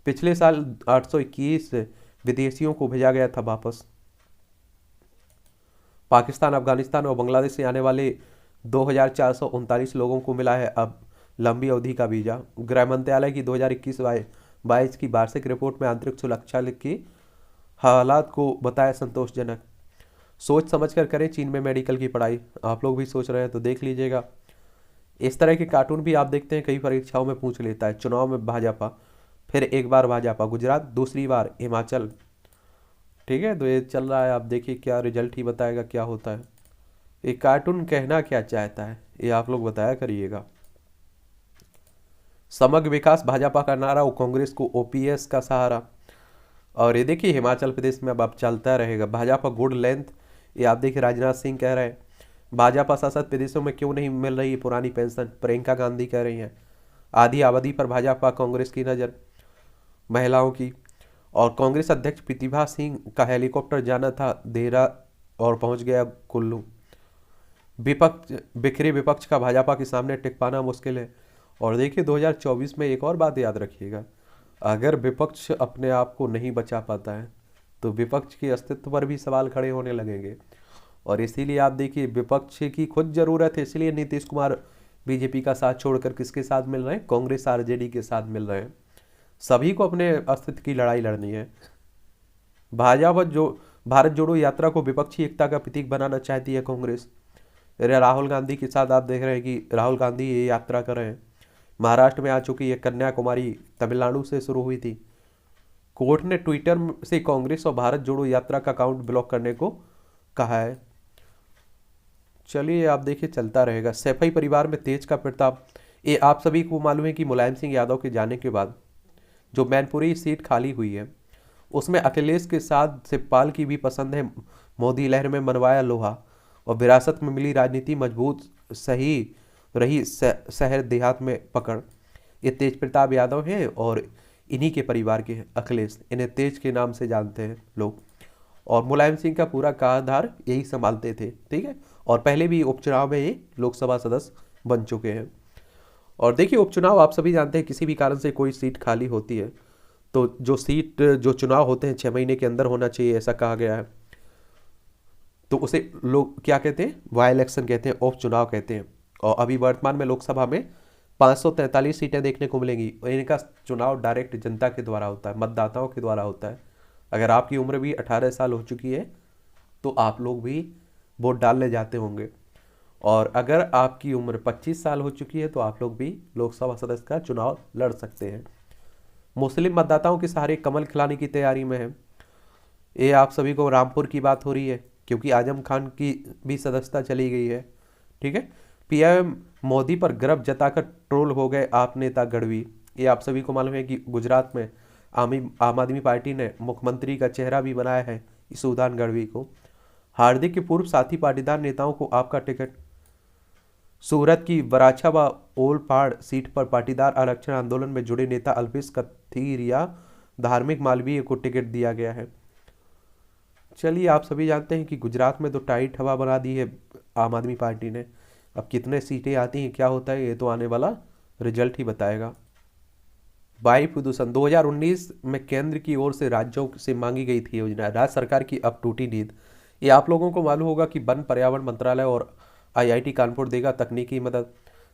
पिछले साल 821 विदेशियों को भेजा गया था वापस। पाकिस्तान, अफगानिस्तान और बांग्लादेश से आने वाले 2439 लोगों को मिला है अब लंबी अवधि का वीजा। गृह मंत्रालय की 2021-22 की वार्षिक रिपोर्ट में आंतरिक सुरक्षा के हालात को बताया संतोषजनक। सोच समझकर करें चीन में मेडिकल की पढ़ाई। आप लोग भी सोच रहे हैं तो देख लीजिएगा। इस तरह के कार्टून भी आप देखते हैं, कई परीक्षाओं में पूछ लेता है। चुनाव में भाजपा, फिर एक बार भाजपा गुजरात, दूसरी बार हिमाचल। ठीक है, तो ये चल रहा है, आप देखिए क्या रिजल्ट ही बताएगा क्या होता है। ये कार्टून कहना क्या चाहता है ये आप लोग बताया करिएगा। समग्र विकास भाजपा का नारा और कांग्रेस को ओपीएस का सहारा। और ये देखिए हिमाचल प्रदेश में अब चलता रहेगा भाजपा गुड लेंथ। ये आप देखिए राजनाथ सिंह कह रहे हैं भाजपा शासित प्रदेशों में क्यों नहीं मिल रही पुरानी पेंशन। प्रियंका गांधी कह रही हैं आधी आबादी पर भाजपा कांग्रेस की नज़र। महिलाओं की, और कांग्रेस अध्यक्ष प्रतिभा सिंह का हेलीकॉप्टर जाना था देहरा और पहुंच गया कुल्लू। बिखरे विपक्ष का भाजपा के सामने टिक पाना मुश्किल है। और देखिए 2024 में एक और बात याद रखिएगा, अगर विपक्ष अपने आप को नहीं बचा पाता है तो विपक्ष के अस्तित्व पर भी सवाल खड़े होने लगेंगे। और इसीलिए आप देखिए विपक्ष की खुद जरूरत है, इसलिए नीतीश कुमार बीजेपी का साथ छोड़कर किसके साथ मिल रहे हैं, कांग्रेस आरजेडी के साथ मिल रहे हैं। सभी को अपने अस्तित्व की लड़ाई लड़नी है। भाजपा जो भारत जोड़ो यात्रा को विपक्षी एकता का प्रतीक बनाना चाहती है कांग्रेस। राहुल गांधी के साथ आप देख रहे हैं कि राहुल गांधी ये यात्रा कर रहे हैं, महाराष्ट्र में आ चुकी है, कन्याकुमारी तमिलनाडु से शुरू हुई थी। कोर्ट ने ट्विटर से कांग्रेस और भारत जोड़ो यात्रा का अकाउंट ब्लॉक करने को कहा है। चलिए आप देखिए चलता रहेगा। सैफई परिवार में तेज का प्रताप। ये आप सभी को मालूम है कि मुलायम सिंह यादव के जाने के बाद जो मैनपुरी सीट खाली हुई है उसमें अखिलेश के साथ शिवपाल की भी पसंद है। मोदी लहर में मनवाया लोहा और विरासत में मिली राजनीति मजबूत सही रही शहर देहात में पकड़। ये तेज प्रताप यादव हैं और इन्हीं के परिवार के हैं अखिलेश, इन्हें तेज के नाम से जानते हैं लोग। और मुलायम सिंह का पूरा कार्यभार यही संभालते थे, ठीक है। और पहले भी उपचुनाव में ये लोकसभा सदस्य बन चुके हैं। और देखिए उपचुनाव आप सभी जानते हैं, किसी भी कारण से कोई सीट खाली होती है तो जो चुनाव होते हैं 6 महीने के अंदर होना चाहिए, ऐसा कहा गया है। तो उसे लोग क्या कहते हैं, वाई इलेक्शन कहते हैं, उपचुनाव कहते हैं। और अभी वर्तमान में लोकसभा में 543 सीटें देखने को मिलेंगी। इनका चुनाव डायरेक्ट जनता के द्वारा होता है, मतदाताओं के द्वारा होता है। अगर आपकी उम्र भी 18 साल हो चुकी है तो आप लोग भी वोट डालने जाते होंगे, और अगर आपकी उम्र 25 साल हो चुकी है तो आप लोग भी लोकसभा सदस्य का चुनाव लड़ सकते हैं। मुस्लिम मतदाताओं के सहारे कमल खिलाने की तैयारी में है। ये आप सभी को रामपुर की बात हो रही है, क्योंकि आजम खान की भी सदस्यता चली गई है, ठीक है। पीएम मोदी पर गर्व जताकर ट्रोल हो गए आप नेता गढ़वी। ये आप सभी को मालूम है कि गुजरात में आम आदमी पार्टी ने मुख्यमंत्री का चेहरा भी बनाया है ईसूदान गढ़वी को। हार्दिक के पूर्व साथी पाटीदार नेताओं को आपका टिकट। सूरत की वराछा व ओलपाड़ सीट पर पाटीदार आरक्षण आंदोलन में जुड़े नेता अल्पेश कथीरिया धार्मिक मालवीय को टिकट दिया गया है। चलिए आप सभी जानते हैं कि गुजरात में तो टाइट हवा बना दी है आम आदमी पार्टी ने। अब कितने सीटें आती हैं, क्या होता है, ये तो आने वाला रिजल्ट ही बताएगा। वायु प्रदूषण 2019 में केंद्र की ओर से राज्यों से मांगी गई थी योजना, राज्य सरकार की अब टूटी नींद। ये आप लोगों को मालूम होगा कि वन पर्यावरण मंत्रालय और आईआईटी कानपुर देगा तकनीकी मदद।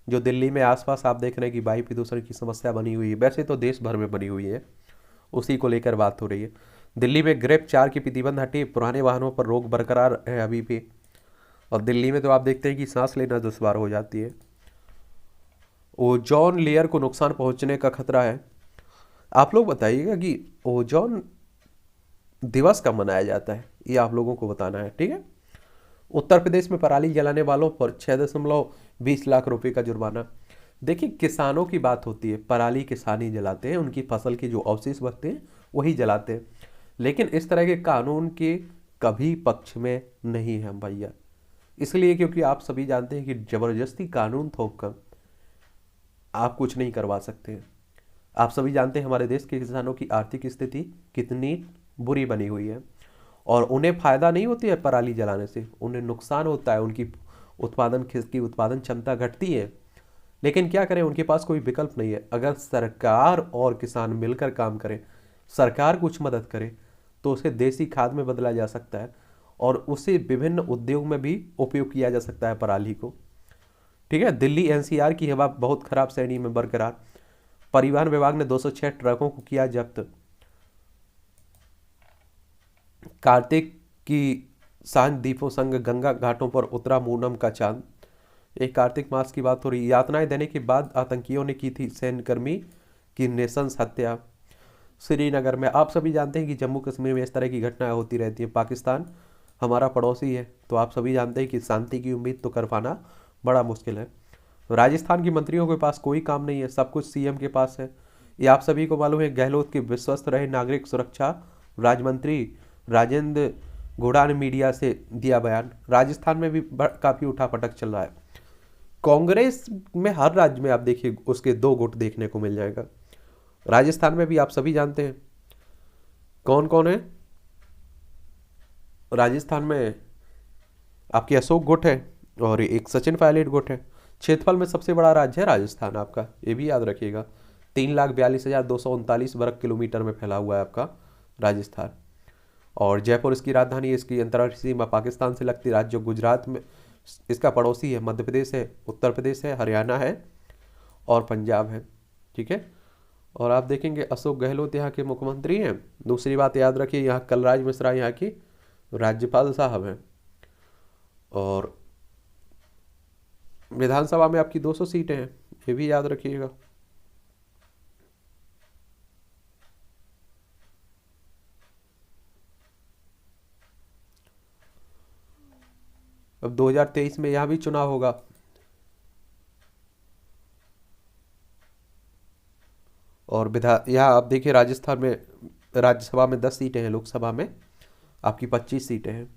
जो दिल्ली में आसपास आप देख रहे हैं कि वायु प्रदूषण की समस्या बनी हुई है, वैसे तो देश भर में बनी हुई है, उसी को लेकर बात हो रही है। दिल्ली में ग्रेप 4 की प्रतिबंध हटी, पुराने वाहनों पर रोक बरकरार है अभी भी। और दिल्ली में तो आप देखते हैं कि सांस लेना दुश्वार हो जाती है। ओजोन लेयर को नुकसान पहुंचने का खतरा है। आप लोग बताइएगा कि ओजोन दिवस कब मनाया जाता है, ये आप लोगों को बताना है, ठीक है। उत्तर प्रदेश में पराली जलाने वालों पर 6.20 लाख रुपए का जुर्माना। देखिए किसानों की बात होती है, पराली किसान ही जलाते हैं, उनकी फसल के जो अवशेष बचते हैं वही जलाते हैं। लेकिन इस तरह के कानून के कभी पक्ष में नहीं है हम भैया, इसलिए क्योंकि आप सभी जानते हैं कि जबरदस्ती कानून थोप कर आप कुछ नहीं करवा सकते हैं। आप सभी जानते हैं हमारे देश के किसानों की आर्थिक स्थिति कितनी बुरी बनी हुई है, और उन्हें फायदा नहीं होती है पराली जलाने से, उन्हें नुकसान होता है, उनकी उत्पादन क्षमता घटती है। लेकिन क्या करें, उनके पास कोई विकल्प नहीं है। अगर सरकार और किसान मिलकर काम करें, सरकार कुछ मदद करे, तो उसे देसी खाद में बदला जा सकता है और उसे विभिन्न उद्योग में भी उपयोग किया जा सकता है पराली को, ठीक है। दिल्ली एनसीआर की हवा बहुत खराब श्रेणी में बरकरार। परिवहन विभाग ने 206 ट्रकों को किया जब्त। कार्तिक की सांझ दीपों संग गंगा घाटों पर उतरा पूनम का चांद। एक कार्तिक मास की बात हो रही। यातनाएं देने के बाद आतंकियों ने की थी सैन्यकर्मी की नृशंस हत्या श्रीनगर में। आप सभी जानते हैं कि जम्मू कश्मीर में इस तरह की घटनाएं होती रहती हैं। पाकिस्तान हमारा पड़ोसी है, तो आप सभी जानते हैं कि शांति की उम्मीद तो कर पाना बड़ा मुश्किल है। राजस्थान की मंत्रियों के पास कोई काम नहीं है, सब कुछ सीएम के पास है। ये आप सभी को मालूम है। गहलोत के विश्वस्त रहे नागरिक सुरक्षा राज्य मंत्री राजेंद्र घोड़ा ने मीडिया से दिया बयान। राजस्थान में भी काफी उठापटक चल रहा है। कांग्रेस में हर राज्य में आप देखिए उसके 2 गुट देखने को मिल जाएगा। राजस्थान में भी आप सभी जानते हैं कौन कौन है। राजस्थान में आपके अशोक गुट है और एक सचिन पायलट गुट है। क्षेत्रफल में सबसे बड़ा राज्य है राजस्थान आपका, ये भी याद रखिएगा। 3,42,239 वर्ग किलोमीटर में फैला हुआ है आपका राजस्थान। और जयपुर इसकी राजधानी है। इसकी अंतर्राष्ट्रीय सीमा पाकिस्तान से लगती राज्य गुजरात में इसका पड़ोसी है, मध्य प्रदेश है, उत्तर प्रदेश है, हरियाणा है और पंजाब है, ठीक है। और आप देखेंगे अशोक गहलोत यहाँ के मुख्यमंत्री हैं। दूसरी बात याद रखिए, यहाँ कलराज मिश्रा यहाँ की राज्यपाल साहब हैं। और विधानसभा में आपकी 200 सीटें हैं, ये भी याद रखिएगा। अब 2023 में यहाँ भी चुनाव होगा, और यहाँ आप देखिए राजस्थान में राज्यसभा में 10 सीटें हैं, लोकसभा में आपकी 25 सीटें हैं।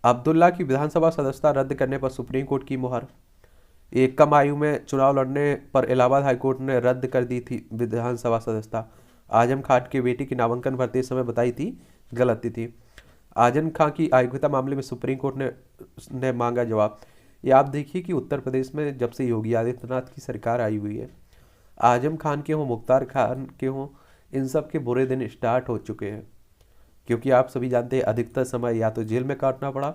अब्दुल्ला की विधानसभा सदस्यता रद्द करने पर सुप्रीम कोर्ट की मुहर। एक कम आयु में चुनाव लड़ने पर इलाहाबाद हाईकोर्ट ने रद्द कर दी थी विधानसभा सदस्यता। आजम खान की बेटी की नामांकन भरते समय बताई थी गलती थी। आजम खान की अयोग्यता मामले में सुप्रीम कोर्ट ने मांगा जवाब। ये आप देखिए कि उत्तर प्रदेश में जब से योगी आदित्यनाथ की सरकार आई हुई है, आजम खान के हों, मुख्तार खान के हों, इन सब के बुरे दिन स्टार्ट हो चुके हैं। क्योंकि आप सभी जानते हैं अधिकतर समय या तो जेल में काटना पड़ा,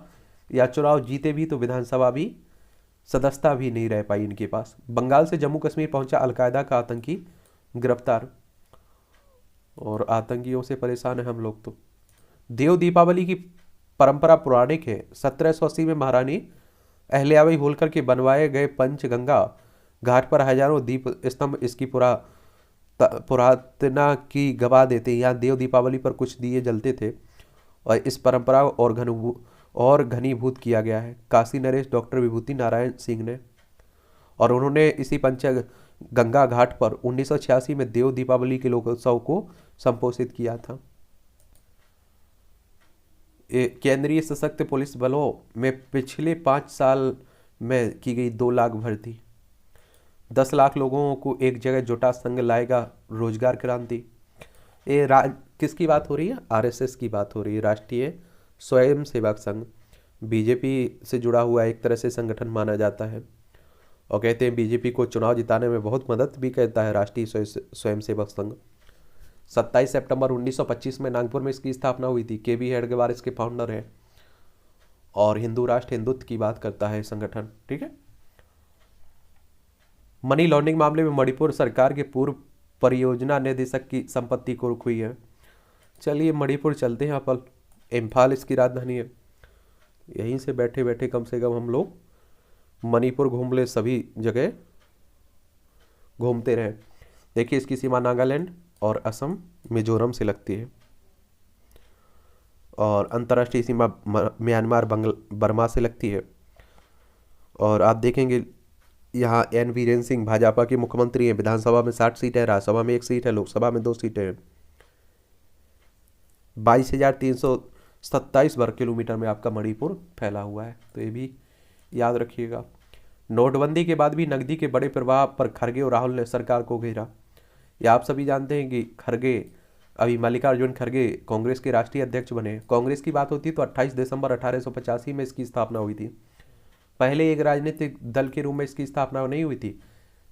या चुनाव जीते भी तो विधानसभा भी सदस्यता भी नहीं रह पाई इनके पास। बंगाल से जम्मू कश्मीर पहुंचा अलकायदा का आतंकी गिरफ्तार, और आतंकियों से परेशान है हम लोग। तो देव दीपावली की परंपरा पौराणिक है। 1780 में महारानी अहल्याबाई होलकर के बनवाए गए पंचगंगा घाट पर हजारों दीप स्तंभ इसकी पुरातना की गवाह देते हैं। यहाँ देव दीपावली पर कुछ दिए जलते थे, और इस परंपरा और घनीभूत किया गया है। काशी नरेश डॉक्टर विभूति नारायण सिंह ने, और उन्होंने इसी पंचगंगा घाट पर 1986 में देव दीपावली के लोकोत्सव को संपोषित किया था। केंद्रीय सशक्त पुलिस बलों में पिछले 5 साल में की गई 2 लाख भर्ती। 10 लाख लोगों को एक जगह जुटा संघ लाएगा रोजगार क्रांति। ये किसकी बात हो रही है? आरएसएस की बात हो रही है, राष्ट्रीय स्वयं सेवक संघ। बीजेपी से जुड़ा हुआ एक तरह से संगठन माना जाता है, और कहते हैं बीजेपी को चुनाव जिताने में बहुत मदद भी करता है राष्ट्रीय स्वयं सेवक संघ। 27 सितंबर 1925 में नागपुर में इसकी स्थापना हुई थी। केबी हेडगेवार इसके फाउंडर हैं, और हिंदू राष्ट्र हिंदुत्व की बात करता है संगठन। ठीक है। मनी लॉन्ड्रिंग मामले में मणिपुर सरकार के पूर्व परियोजना निदेशक की संपत्ति कुर्क हुई है। चलिए मणिपुर चलते हैं अपन, इम्फाल इसकी राजधानी है। यहीं से बैठे बैठे कम से कम हम लोग मणिपुर घूम ले, सभी जगह घूमते रहें। देखिए इसकी सीमा नागालैंड और असम मिजोरम से लगती है, और अंतर्राष्ट्रीय सीमा म्यांमार बर्मा से लगती है। और आप देखेंगे यहाँ एन वीरेंद्र सिंह भाजपा के मुख्यमंत्री हैं। विधानसभा में 60 सीट है, राज्यसभा में 1 सीट है, लोकसभा में 2 सीटें हैं। 22,327 वर्ग किलोमीटर में आपका मणिपुर फैला हुआ है, तो ये भी याद रखिएगा। नोटबंदी के बाद भी नकदी के बड़े प्रवाह पर खड़गे और राहुल ने सरकार को घेरा। या आप सभी जानते हैं कि खड़गे, अभी मल्लिकार्जुन खड़गे कांग्रेस के राष्ट्रीय अध्यक्ष बने। कांग्रेस की बात होती तो 28 दिसंबर 1885 में इसकी स्थापना हुई थी। पहले एक राजनीतिक दल के रूप में इसकी स्थापना नहीं हुई थी,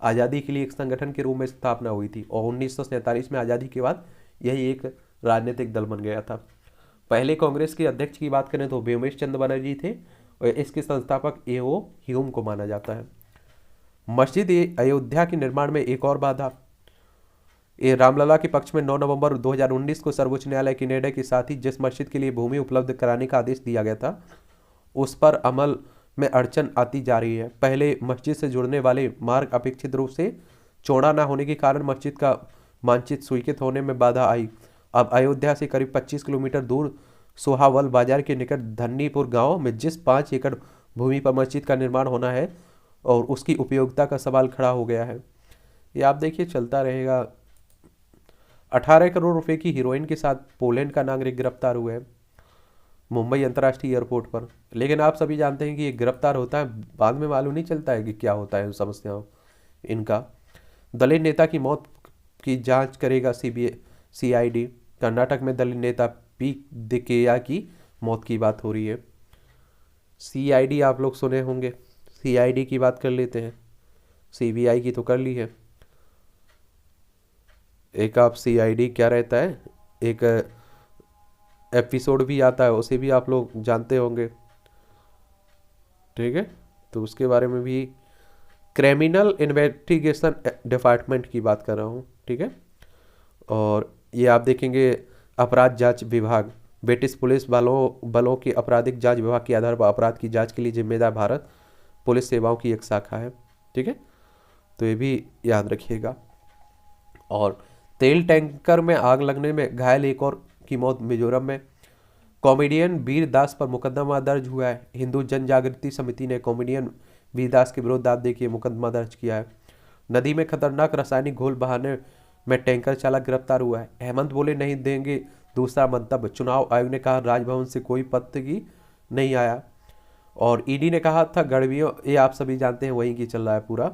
आज़ादी के लिए एक संगठन के रूप में स्थापना हुई थी, और 1947 में आज़ादी के बाद यही एक राजनीतिक दल बन गया था। पहले कांग्रेस के अध्यक्ष की बात करें तो व्योमेश चंद्र बनर्जी थे, और इसके संस्थापक ए.ओ. ह्यूम को माना जाता है। मस्जिद अयोध्या के निर्माण में एक और बाधा। ये रामलला के पक्ष में 9 नवंबर 2019 को सर्वोच्च न्यायालय के निर्णय के साथ ही जिस मस्जिद के लिए भूमि उपलब्ध कराने का आदेश दिया गया था, उस पर अमल में अड़चन आती जा रही है। पहले मस्जिद से जुड़ने वाले मार्ग अपेक्षित रूप से चौड़ा न होने के कारण मस्जिद का मानचित्र स्वीकृत होने में बाधा आई। अब अयोध्या से करीब 25 किलोमीटर दूर सोहावल बाजार के निकट धन्नीपुर गांव में जिस 5 एकड़ भूमि पर मस्जिद का निर्माण होना है, और उसकी उपयोगिता का सवाल खड़ा हो गया है। ये आप देखिए चलता रहेगा। 18 करोड़ रुपए की हीरोइन के साथ पोलैंड का नागरिक गिरफ्तार हुआ है मुंबई अंतर्राष्ट्रीय एयरपोर्ट पर। लेकिन आप सभी जानते हैं कि ये गिरफ्तार होता है, बाद में मालूम नहीं चलता है कि क्या होता है समस्याओं इनका। दलित नेता की मौत की जांच करेगा सीआईडी। कर्नाटक में दलित नेता पी दिकेया की मौत की बात हो रही है। सीआईडी आप लोग सुने होंगे, सीआईडी की बात कर लेते हैं। सीबीआई की तो कर ली है, एक आप सीआईडी क्या रहता है, एक एपिसोड भी आता है, उसे भी आप लोग जानते होंगे। ठीक है, तो उसके बारे में भी क्रिमिनल इन्वेस्टिगेशन डिपार्टमेंट की बात कर रहा हूँ। ठीक है, और ये आप देखेंगे अपराध जांच विभाग ब्रिटिश पुलिस बलों की आपराधिक जांच विभाग के आधार पर अपराध की जांच के लिए जिम्मेदार भारत पुलिस सेवाओं की एक शाखा है। ठीक है, तो ये भी याद रखिएगा। और तेल टैंकर में आग लगने में घायल एक और की मौत मिजोरम में। कॉमेडियन वीर दास पर मुकदमा दर्ज हुआ है। हिंदू जन जागृति समिति ने कॉमेडियन वीर दास के विरुद्ध आप देखिए मुकदमा दर्ज किया है। नदी में खतरनाक रासायनिक घोल बहाने में टैंकर चालक गिरफ्तार हुआ है। हेमंत बोले नहीं देंगे दूसरा मंतव्य। चुनाव आयोग ने कहा राजभवन से कोई पत्र की नहीं आया। और ईडी ने कहा था गड़बियों, ये आप सभी जानते हैं वहीं की चल रहा है पूरा।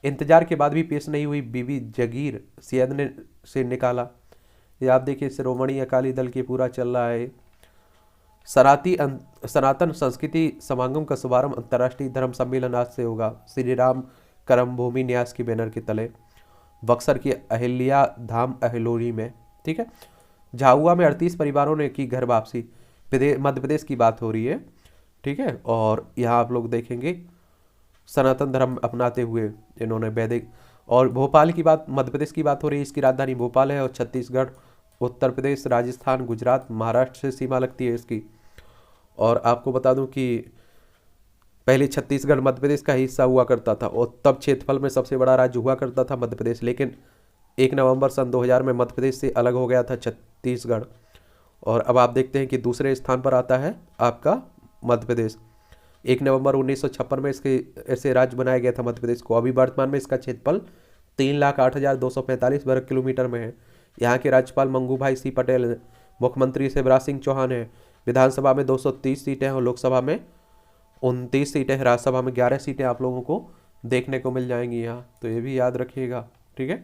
इंतजार के बाद भी पेश नहीं हुई बीबी जगीर सैयद ने से निकाला। ये आप देखिए शिरोमणि अकाली दल की पूरा चल रहा है। सनातन संस्कृति समागम का शुभारंभ अंतर्राष्ट्रीय धर्म सम्मेलन आज से होगा। श्री राम कर्म भूमि न्यास के बैनर के तले बक्सर की अहिल्या धाम अहिलोरी में। ठीक है, झाबुआ में 38 परिवारों ने की घर वापसी। मध्य प्रदेश की बात हो रही है। ठीक है, और यहाँ आप लोग देखेंगे सनातन धर्म अपनाते हुए इन्होंने वैदिक। और भोपाल की बात, मध्य प्रदेश की बात हो रही है, इसकी राजधानी भोपाल है। और छत्तीसगढ़, उत्तर प्रदेश, राजस्थान, गुजरात, महाराष्ट्र से सीमा लगती है इसकी। और आपको बता दूं कि पहले छत्तीसगढ़ मध्य प्रदेश का हिस्सा हुआ करता था और तब क्षेत्रफल में सबसे बड़ा राज्य हुआ करता था मध्य प्रदेश। लेकिन 1 नवंबर सन 2000 में मध्य प्रदेश से अलग हो गया था छत्तीसगढ़। और अब आप देखते हैं कि दूसरे स्थान पर आता है आपका मध्य प्रदेश। 1 नवंबर 1956 में इसके ऐसे राज्य बनाया गया था मध्य प्रदेश को। अभी वर्तमान में इसका क्षेत्रफल 3,08,245 वर्ग किलोमीटर में है। यहाँ के राज्यपाल मंगूभाई सी पटेल हैं। मुख्यमंत्री शिवराज सिंह चौहान है। विधानसभा में 230 सीटें हैं और लोकसभा में 29 सीटें हैं। राज्यसभा में 11 सीटें आप लोगों को देखने को मिल जाएंगी यहाँ, तो ये भी याद रखिएगा। ठीक है,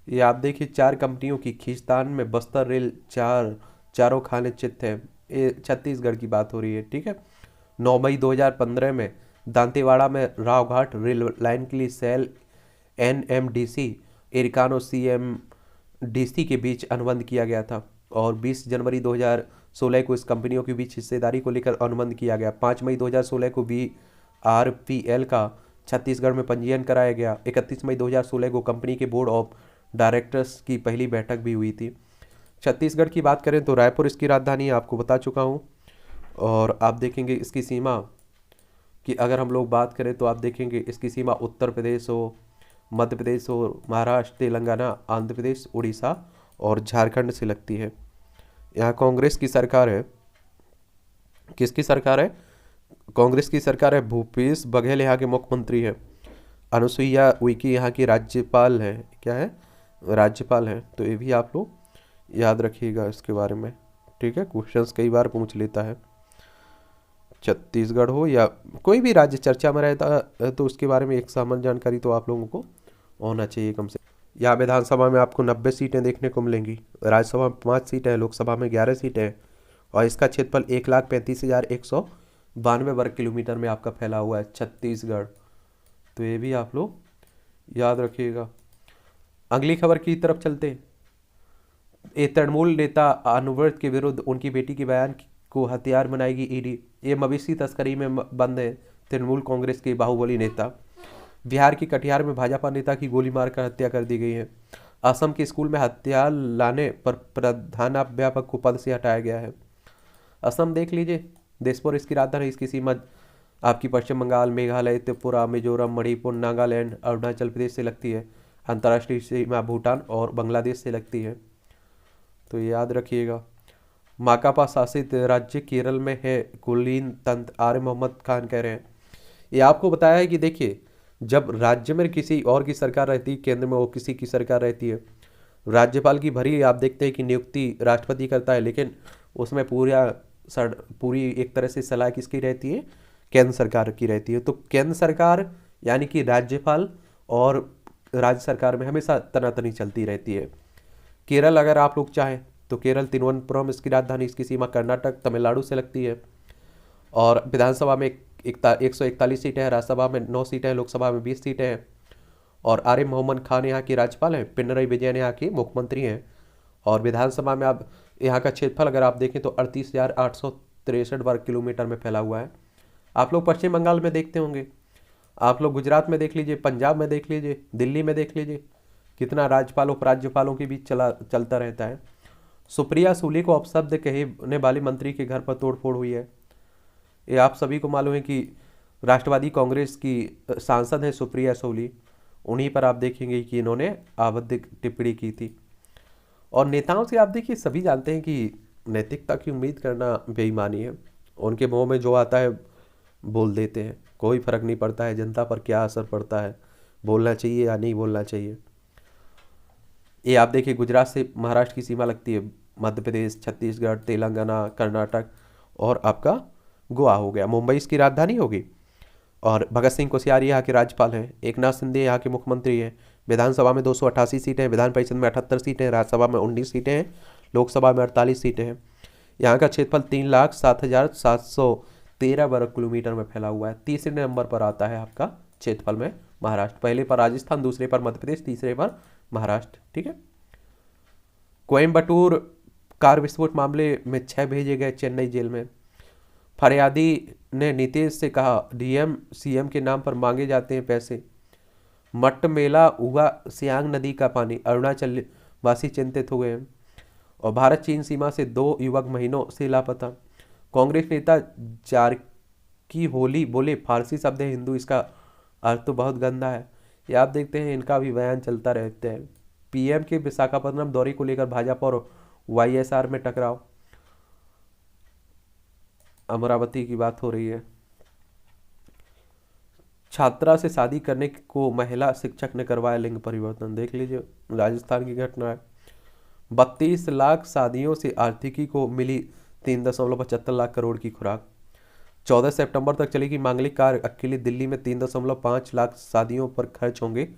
ये आप देखिए 4 कंपनियों की खींचतान में बस्तर रेल चारों खाने चित है। ये छत्तीसगढ़ की बात हो रही है। ठीक है, 9 मई 2015 में दांतेवाड़ा में रावघाट रेल लाइन के लिए सेल NMDC एरिकानो CMDC के बीच अनुबंध किया गया था। और 20 जनवरी 2016 को इस कंपनियों के बीच हिस्सेदारी को लेकर अनुबंध किया गया। 5 मई 2016 को BRPL का छत्तीसगढ़ में पंजीयन कराया गया। 31 मई 2016 को कंपनी के बोर्ड ऑफ डायरेक्टर्स की पहली बैठक भी हुई थी। छत्तीसगढ़ की बात करें तो रायपुर इसकी राजधानी आपको बता चुका हूँ। और आप देखेंगे इसकी सीमा की अगर हम लोग बात करें तो आप देखेंगे इसकी सीमा उत्तर प्रदेश हो, मध्य प्रदेश हो, महाराष्ट्र, तेलंगाना, आंध्र प्रदेश, उड़ीसा और झारखंड से लगती है। यहाँ कांग्रेस की सरकार है। किसकी सरकार है? कांग्रेस की सरकार है। भूपेश बघेल यहाँ के मुख्यमंत्री है। अनुसुईया उइके यहाँ की राज्यपाल है। क्या है? राज्यपाल है। तो ये भी आप लोग याद रखिएगा इसके बारे में। ठीक है, क्वेश्चंस कई बार पूछ लेता है। छत्तीसगढ़ हो या कोई भी राज्य चर्चा में रहता है तो उसके बारे में एक सामान्य जानकारी तो आप लोगों को होना चाहिए कम से। यहाँ विधानसभा में आपको 90 सीटें देखने को मिलेंगी। राज्यसभा में 5 सीटें हैं, लोकसभा में 11 सीटें हैं। और इसका क्षेत्रफल 1,35,192 वर्ग किलोमीटर में आपका फैला हुआ है छत्तीसगढ़। तो ये भी आप लोग याद रखिएगा। अगली खबर की तरफ चलते हैं। तृणमूल नेता अनुव्रत के विरुद्ध उनकी बेटी के बयान को हथियार बनाएगी ईडी। ये मवेशी तस्करी में बंद है तृणमूल कांग्रेस के बाहुबली नेता। बिहार के कटिहार में भाजपा नेता की गोली मारकर हत्या कर दी गई है। असम के स्कूल में हथियार लाने पर प्रधानाध्यापक को पद से हटाया गया है। असम देख लीजिए, देशपुर इसकी राजधानी। इसकी सीमा आपकी पश्चिम बंगाल, मेघालय, त्रिपुरा, मिजोरम, मणिपुर, नागालैंड, अरुणाचल प्रदेश से लगती है। अंतर्राष्ट्रीय सीमा भूटान और बांग्लादेश से लगती है। तो याद रखिएगा। माकापा शासित राज्य केरल में है कुलीन तंत्र, आर्य मोहम्मद खान कह रहे हैं। ये आपको बताया है कि देखिए जब राज्य में किसी और की सरकार रहती है, केंद्र में वो किसी की सरकार रहती है, राज्यपाल की भरी आप देखते हैं कि नियुक्ति राष्ट्रपति करता है, लेकिन उसमें पूरी एक तरह से सलाह किसकी रहती है? केंद्र सरकार की रहती है। तो केंद्र सरकार यानी कि राज्यपाल और राज्य सरकार में हमेशा तनातनी चलती रहती है। केरल अगर आप लोग चाहें तो केरल तिरुवनंतपुरम इसकी राजधानी। इसकी सीमा कर्नाटक, तमिलनाडु से लगती है। और विधानसभा में 141 सीटें हैं, राज्यसभा में 9 सीटें हैं, लोकसभा में 20 सीटें हैं। और आरिफ मोहम्मद खान यहाँ के राज्यपाल हैं। पिनरई विजयन यहाँ के मुख्यमंत्री हैं। और विधानसभा में आप यहाँ का क्षेत्रफल अगर आप देखें तो 38,863 वर्ग किलोमीटर में फैला हुआ है। आप लोग पश्चिम बंगाल में देखते होंगे, आप लोग गुजरात में देख लीजिए, पंजाब में देख लीजिए, दिल्ली में देख लीजिए, कितना राज्यपाल उपराज्यपालों के बीच चलता रहता है। सुप्रिया सूले को अपशब्द कहने वाले मंत्री के घर पर तोड़फोड़ हुई है। ये आप सभी को मालूम है कि राष्ट्रवादी कांग्रेस की सांसद है सुप्रिया सूले। उन्हीं पर आप देखेंगे कि इन्होंने आपत्तिक टिप्पणी की थी। और नेताओं से आप देखिए, सभी जानते हैं कि नैतिकता की उम्मीद करना बेईमानी है। उनके मुंह में जो आता है बोल देते हैं, कोई फर्क नहीं पड़ता है जनता पर क्या असर पड़ता है, बोलना चाहिए या नहीं बोलना चाहिए। ये आप देखिए, गुजरात से महाराष्ट्र की सीमा लगती है, मध्य प्रदेश, छत्तीसगढ़, तेलंगाना, कर्नाटक और आपका गोवा हो गया। मुंबई इसकी राजधानी होगी। और भगत सिंह कोश्यारी यहाँ के राज्यपाल हैं। एकनाथ शिंदे यहाँ के मुख्यमंत्री हैं। विधानसभा में 288 सीटें हैं, विधान परिषद में 78 सीटें हैं, राज्यसभा में 19 सीटें हैं, लोकसभा में 48 सीटें हैं। यहाँ का क्षेत्रफल 3,07,713 वर्ग किलोमीटर में फैला हुआ है। तीसरे नंबर पर आता है आपका क्षेत्रफल में महाराष्ट्र। पहले पर राजस्थान, दूसरे पर मध्य प्रदेश, तीसरे पर महाराष्ट्र। ठीक है। कोयम्बटूर कार विस्फोट मामले में 6 भेजे गए चेन्नई जेल में। फरियादी ने नीतीश से कहा डीएम सीएम के नाम पर मांगे जाते हैं पैसे। मट्ट मेला हुआ सियांग नदी का पानी, अरुणाचल वासी चिंतित हो गए हैं। और भारत चीन सीमा से 2 युवक महीनों से लापता। कांग्रेस नेता जारकी होली बोले फारसी शब्द है हिंदू, इसका अर्थ तो बहुत गंदा है। ये आप देखते हैं, इनका भी बयान चलता रहते हैं। पीएम के विशाखापट्टनम दौरे को लेकर भाजपा और वाईएसआर में टकराव। अमरावती की बात हो रही है। छात्रा से शादी करने को महिला शिक्षक ने करवाया लिंग परिवर्तन। देख लीजिए, राजस्थान की घटना है। 32 लाख शादियों से आर्थिकी को मिली 3.75 लाख करोड़ की खुराक। 14 सितंबर तक चलेगी मांगलिक कार्य। अकेले दिल्ली में 3.5 लाख शादियों पर खर्च होंगे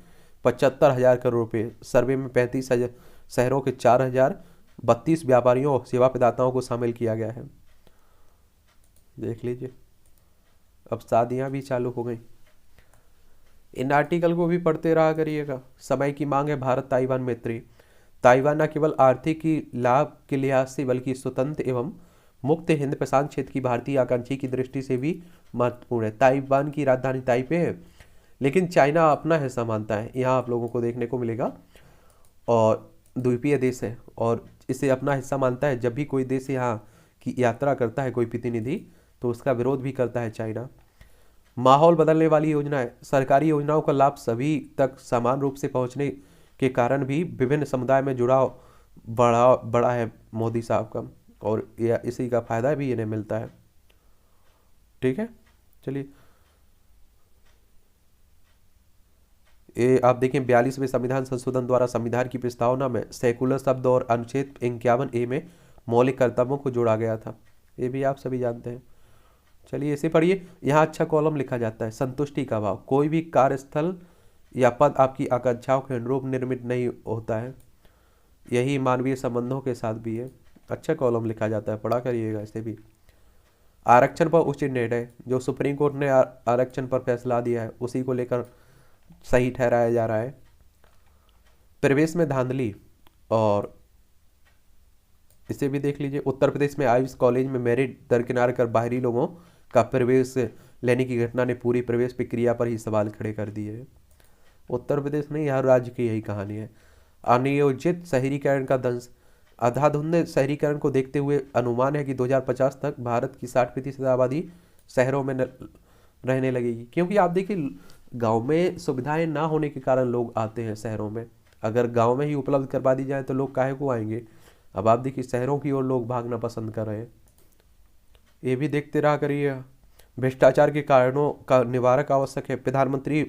75,000 करोड़ रुपए। सर्वे में 35 शहरों के 4,032 व्यापारियों और सेवा प्रदाताओं को शामिल किया गया है। देख लीजिए, अब शादियां भी चालू हो गई। इन आर्टिकल को भी पढ़ते रहा करिएगा। समय की मांग है भारत ताइवान मैत्री। ताइवान न केवल आर्थिक लाभ के लिहाज से बल्कि स्वतंत्र एवं मुक्त हिंद प्रशांत क्षेत्र की भारतीय आकांक्षा की दृष्टि से भी महत्वपूर्ण है। ताइवान की राजधानी ताइपे है, लेकिन चाइना अपना हिस्सा मानता है। यहाँ आप लोगों को देखने को मिलेगा। और द्वीपीय देश है और इसे अपना हिस्सा मानता है। जब भी कोई देश यहाँ की यात्रा करता है कोई प्रतिनिधि, तो उसका विरोध भी करता है चाइना। माहौल बदलने वाली योजना है। सरकारी योजनाओं का लाभ सभी तक समान रूप से पहुंचने के कारण भी विभिन्न समुदाय में जुड़ाव बढ़ा है मोदी साहब का, और इसी का फायदा भी इन्हें मिलता है। ठीक है, चलिए ये आप देखें, 42वें संविधान संशोधन द्वारा संविधान की प्रस्तावना में सेकुलर शब्द और अनुच्छेद 51A में मौलिक कर्तव्यों को जोड़ा गया था। ये भी आप सभी जानते हैं। चलिए इसे पढ़िए। यहाँ अच्छा कॉलम लिखा जाता है। संतुष्टि का भाव। कोई भी कार्यस्थल या पद आपकी आकांक्षाओं के अनुरूप निर्मित नहीं होता है। यही मानवीय संबंधों के साथ भी है। अच्छा कॉलम लिखा जाता है, पढ़ा करिएगा इसे भी। आरक्षण पर उचित निर्णय। जो सुप्रीम कोर्ट ने आरक्षण पर फैसला दिया है उसी को लेकर सही ठहराया जा रहा है। प्रवेश में धांधली, और इसे भी देख लीजिए। उत्तर प्रदेश में आयुष कॉलेज में मेरिट दरकिनार कर बाहरी लोगों का प्रवेश लेने की घटना ने पूरी प्रवेश प्रक्रिया पर ही सवाल खड़े कर दिए। उत्तर प्रदेश नहीं, हर राज्य की यही कहानी है। अनियोजित शहरीकरण का दंश। अंधाधुंध शहरीकरण को देखते हुए अनुमान है कि 2050 तक भारत की 60% आबादी शहरों में रहने लगेगी। क्योंकि आप देखिए, गांव में सुविधाएं ना होने के कारण लोग आते हैं शहरों में। अगर गांव में ही उपलब्ध करवा दी जाए तो लोग काहे को आएंगे। अब आप देखिए, शहरों की ओर लोग भागना पसंद कर रहे हैं। ये भी देखते रहा करिए। भ्रष्टाचार के कारणों का निवारक आवश्यक है। प्रधानमंत्री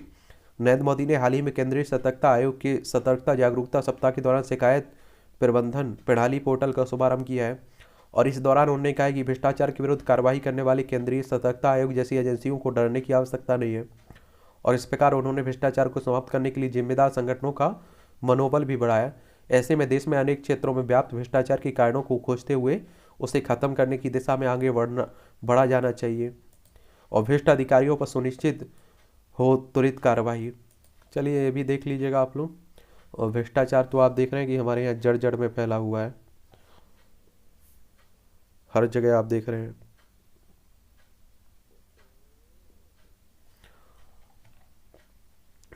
नरेंद्र मोदी ने हाल ही में केंद्रीय सतर्कता आयोग के सतर्कता जागरूकता सप्ताह के दौरान शिकायत प्रबंधन प्रणाली पोर्टल का शुभारंभ किया है। और इस दौरान उन्होंने कहा कि भ्रष्टाचार के विरुद्ध कार्रवाई करने वाले केंद्रीय सतर्कता आयोग जैसी एजेंसियों को डरने की आवश्यकता नहीं है। और इस प्रकार उन्होंने भ्रष्टाचार को समाप्त करने के लिए जिम्मेदार संगठनों का मनोबल भी बढ़ाया। ऐसे में देश में अनेक क्षेत्रों में व्याप्त भ्रष्टाचार के कारणों को खोजते हुए उसे खत्म करने की दिशा में आगे बढ़ा जाना चाहिए। और भ्रष्ट अधिकारियों पर सुनिश्चित हो त्वरित कार्रवाई। चलिए ये भी देख लीजिएगा आप लोग। और भ्रष्टाचार तो आप देख रहे हैं कि हमारे यहाँ जड़ जड़ में फैला हुआ है, हर जगह आप देख रहे हैं।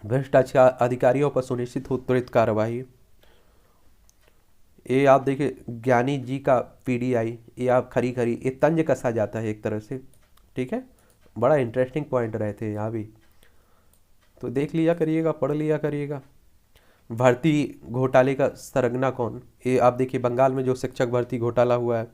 भ्रष्टाचार अधिकारियों पर सुनिश्चित हो त्वरित कार्रवाई। ये आप देखिए ज्ञानी जी का पीडीआई, ये आप खरी खरी, ये तंज कसा जाता है एक तरह से। ठीक है, बड़ा इंटरेस्टिंग पॉइंट रहते हैं यहाँ भी, तो देख लिया करिएगा, पढ़ लिया करिएगा। भर्ती घोटाले का सरगना कौन, ये आप देखिए बंगाल में जो शिक्षक भर्ती घोटाला हुआ है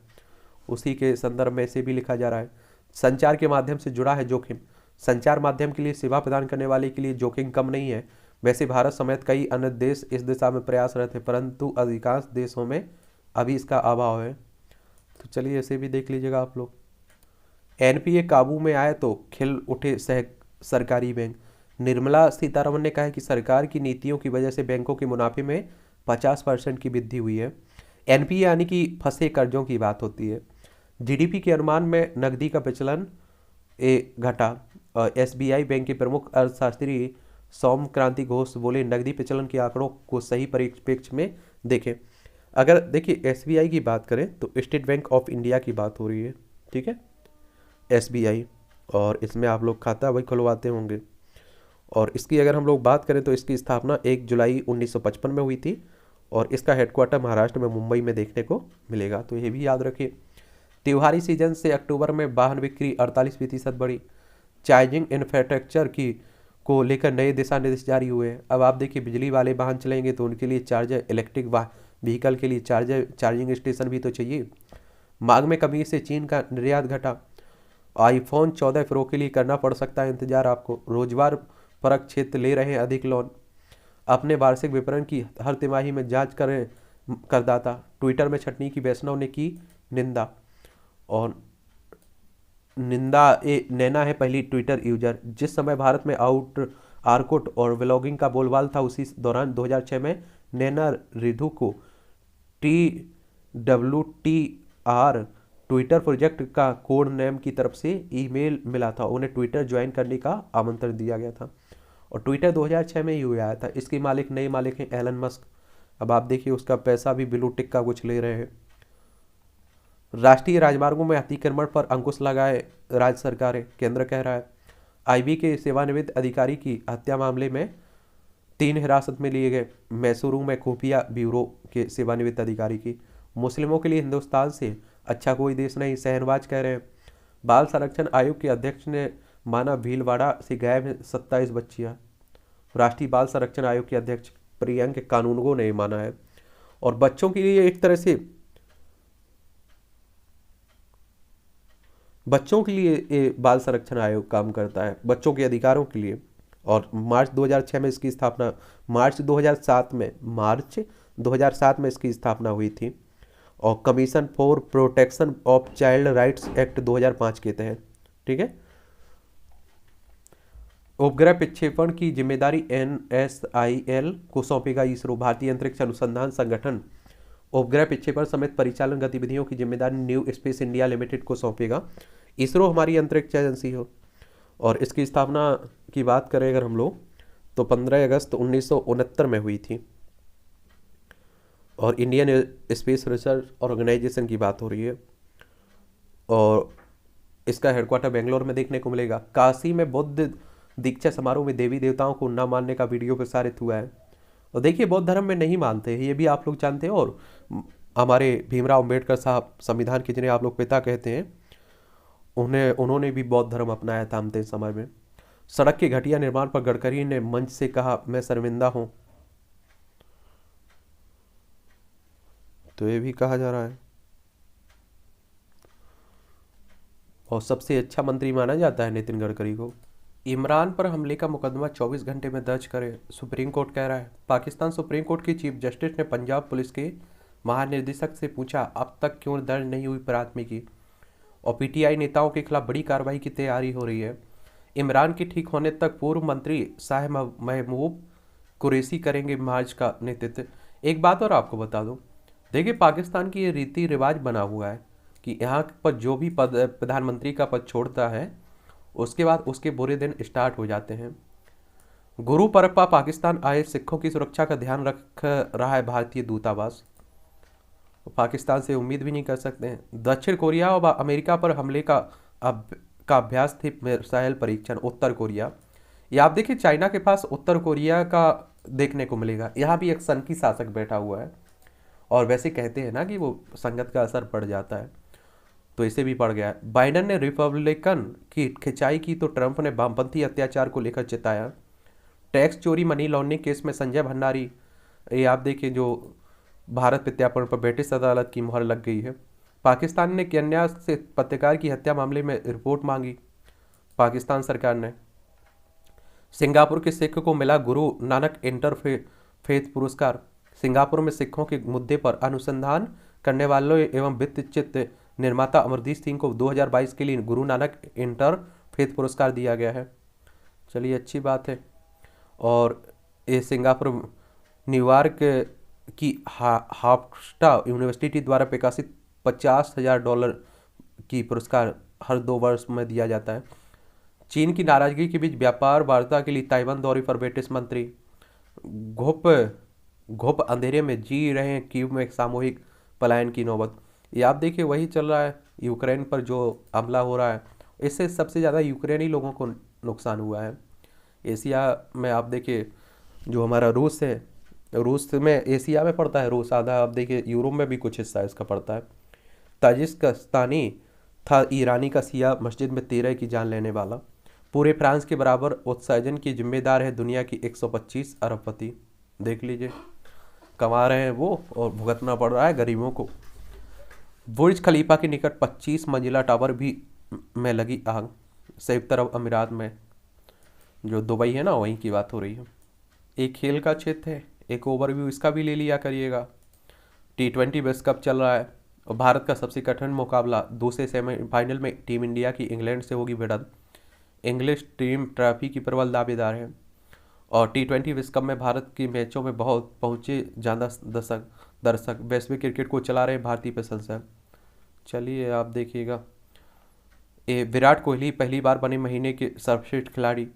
उसी के संदर्भ में से भी लिखा जा रहा है। संचार के माध्यम से जुड़ा है जोखिम, संचार माध्यम के लिए सेवा प्रदान करने वाले के लिए जोखिम कम नहीं है। वैसे भारत समेत कई अन्य देश इस दिशा में प्रयासरत है, परंतु अधिकांश देशों में अभी इसका अभाव है। तो चलिए ऐसे भी देख लीजिएगा आप लोग। एनपीए काबू में आए तो खिल उठे सरकारी बैंक, निर्मला सीतारमण ने कहा है कि सरकार की नीतियों की वजह से बैंकों के मुनाफे में 50% की वृद्धि हुई है। एनपीए यानी कि फंसे कर्जों की बात होती है। जीडीपी के अनुमान में नकदी का प्रचलन घटा। एसबीआई बैंक के प्रमुख अर्थशास्त्री सौम क्रांति घोष बोले नकदी प्रचलन के आंकड़ों को सही परिप्रेक्ष्य में देखें। अगर देखिए एसबीआई की बात करें तो स्टेट बैंक ऑफ इंडिया की बात हो रही है, ठीक है, एसबीआई, और इसमें आप लोग खाता वही खुलवाते होंगे। और इसकी अगर हम लोग बात करें तो इसकी स्थापना 1 जुलाई 1955 में हुई थी और इसका हेडक्वार्टर महाराष्ट्र में मुंबई में देखने को मिलेगा, तो ये भी याद रखिए। त्योहारी सीजन से अक्टूबर में वाहन बिक्री 48% बढ़ी। चार्जिंग इंफ्रास्ट्रक्चर की को लेकर नए दिशा निर्देश जारी हुए हैं। अब आप देखिए बिजली वाले वाहन चलेंगे तो उनके लिए चार्जर, इलेक्ट्रिक व्हीकल के लिए चार्जिंग स्टेशन भी तो चाहिए। मांग में कमी से चीन का निर्यात घटा। आईफोन 14 प्रो के लिए करना पड़ सकता है इंतजार आपको। रोजगार परक क्षेत्र ले रहे हैं अधिक लोन। अपने वार्षिक विवरण की हर तिमाही में जांच करें करदाता। ट्विटर में छटनी की वैष्णव ने की निंदा, और नैना है पहली ट्विटर यूजर। जिस समय भारत में आर्कुट और व्लॉगिंग का बोलबाल था उसी दौरान 2006 में नैना रिधु को TWTR ट्विटर प्रोजेक्ट का कोड नेम की तरफ से ईमेल मिला था। उन्हें ट्विटर ज्वाइन करने का आमंत्रण दिया गया था और ट्विटर 2006 में ही हुआ आया था। इसके नए मालिक हैं एलन मस्क। अब आप देखिए उसका पैसा भी ब्लू टिक का कुछ ले रहे हैं। राष्ट्रीय राजमार्गों में अतिक्रमण पर अंकुश लगाए राज्य सरकारें, केंद्र कह रहा है। आईबी के सेवानिवृत्त अधिकारी की हत्या मामले में 3 हिरासत में लिए गए। मैसूरू में खुफिया ब्यूरो के सेवानिवृत्त अधिकारी की। मुस्लिमों के लिए हिंदुस्तान से अच्छा कोई देश नहीं, शहनवाज कह रहे हैं। बाल संरक्षण आयोग के अध्यक्ष ने माना भीलवाड़ा से गायब हैं 27 बच्चियां। राष्ट्रीय बाल संरक्षण आयोग के अध्यक्ष प्रियंक कानूनगो ने माना है। और बच्चों के लिए एक तरह से ये बाल संरक्षण आयोग काम करता है बच्चों के अधिकारों के लिए। और मार्च 2007 में इसकी स्थापना हुई थी और commission for protection of child rights act 2005 के तहत, ठीक है। उपग्रह प्रक्षेपण की जिम्मेदारी NSIL को सौंपेगा इसरो। भारतीय अंतरिक्ष अनुसंधान संगठन उपग्रह प्रक्षेपण समेत परिचालन गतिविधियों की जिम्मेदारी न्यू स्पेस इंडिया लिमिटेड को सौंपेगा। इसरो हमारी अंतरिक्ष एजेंसी हो। और इसकी स्थापना की बात करें अगर हम लोग तो 15 अगस्त 1969 में हुई थी और इंडियन स्पेस रिसर्च ऑर्गेनाइजेशन की बात हो रही है और इसका हेडक्वार्टर बेंगलोर में देखने को मिलेगा। काशी में बौद्ध दीक्षा समारोह में देवी देवताओं को न मानने का वीडियो प्रसारित हुआ है। और देखिए बौद्ध धर्म में नहीं मानते हैं, ये भी आप लोग जानते हैं। और हमारे भीमराव अम्बेडकर साहब संविधान के जिन्हें आप लोग पिता कहते हैं, उन्होंने भी बौद्ध धर्म अपनाया था अंतिम समय में। सड़क के घटिया निर्माण पर गडकरी ने मंच से कहा मैं शर्मिंदा हूं, तो ये भी कहा जा रहा है। और सबसे अच्छा मंत्री माना जाता है नितिन गडकरी को। इमरान पर हमले का मुकदमा 24 घंटे में दर्ज करे, सुप्रीम कोर्ट कह रहा है। पाकिस्तान सुप्रीम कोर्ट की चीफ जस्टिस ने पंजाब पुलिस के महानिदेशक से पूछा अब तक क्यों दर्ज नहीं हुई प्राथमिकी। और पीटीआई नेताओं के खिलाफ बड़ी कार्रवाई की तैयारी हो रही है। इमरान के ठीक होने तक पूर्व मंत्री शाह महमूद कुरैशी करेंगे मार्च का नेतृत्व। एक बात और आपको बता दूं, देखिए पाकिस्तान की ये रीति रिवाज बना हुआ है कि यहाँ पर जो भी प्रधानमंत्री का पद छोड़ता है उसके बाद उसके बुरे दिन स्टार्ट हो जाते हैं। गुरु पर्व पर पाकिस्तान आए सिखों की सुरक्षा का ध्यान रख रहा है भारतीय दूतावास। पाकिस्तान से उम्मीद भी नहीं कर सकते हैं। दक्षिण कोरिया और अमेरिका पर हमले का अभ्यास थी मिसाइल परीक्षण। उत्तर कोरिया, ये आप देखिए चाइना के पास उत्तर कोरिया का देखने को मिलेगा। यहाँ भी एक सनकी शासक बैठा हुआ है और वैसे कहते हैं ना कि वो संगत का असर पड़ जाता है, तो इसे भी पड़ गया है। बाइडन ने रिपब्लिकन की खिंचाई की तो ट्रंप ने वामपंथी अत्याचार को लेकर चिताया। टैक्स चोरी मनी लॉन्ड्रिंग केस में संजय भंडारी, ये आप देखिए जो भारत प्रत्यार्पण पर ब्रिटिश अदालत की मुहर लग गई है। पाकिस्तान ने केन्या से पत्रकार की हत्या मामले में रिपोर्ट मांगी, पाकिस्तान सरकार ने। सिंगापुर के सिख को मिला गुरु नानक इंटरफेथ पुरस्कार। सिंगापुर में सिखों के मुद्दे पर अनुसंधान करने वालों एवं वित्त चित्त निर्माता अमरदीप सिंह को 2022 के लिए गुरु नानक इंटरफेथ पुरस्कार दिया गया है। चलिए अच्छी बात है। और ये सिंगापुर न्यूयॉर्क की हाफ्स्टा यूनिवर्सिटी द्वारा प्रकाशित $50,000 की पुरस्कार हर 2 वर्ष में दिया जाता है। चीन की नाराजगी के बीच व्यापार वार्ता के लिए ताइवान दौरे पर ब्रिटिश मंत्री। घुप घुप अंधेरे में जी रहे हैं कीव में सामूहिक पलायन की नौबत। ये आप देखिए वही चल रहा है, यूक्रेन पर जो हमला हो रहा है, इससे सबसे ज़्यादा यूक्रेनी लोगों को नुकसान हुआ है। एशिया में आप देखिए जो हमारा रूस है, रूस में एशिया में पड़ता है, रूस आधा आप देखिए यूरोप में भी कुछ हिस्सा इसका पड़ता है। ताजिकिस्तानी था ईरानी का सिया मस्जिद में 13 की जान लेने वाला। पूरे फ्रांस के बराबर उत्सर्जन की जिम्मेदार है दुनिया की 125 अरबपति। देख लीजिए, कमा रहे हैं वो और भुगतना पड़ रहा है गरीबों को। बुर्ज खलीफा के निकट 25 मंजिला टावर भी में लगी आग, संयुक्त अरब अमीरात में, जो दुबई है ना वहीं की बात हो रही है। एक खेल का क्षेत्र है, एक ओवरव्यू इसका भी ले लिया करिएगा। T20 विश्व कप चल रहा है और भारत का सबसे कठिन मुकाबला दूसरे सेमीफाइनल में टीम इंडिया की इंग्लैंड से होगी भिड़ंत। इंग्लिश टीम ट्रॉफी की प्रबल दावेदार है और T20 विश्व कप में भारत के मैचों में बहुत पहुंचे ज़्यादा दर्शक वैश्विक क्रिकेट को चला रहे भारतीय प्रशंसक। चलिए आप देखिएगा, ये विराट कोहली पहली बार बने महीने के सर्वश्रेष्ठ खिलाड़ी।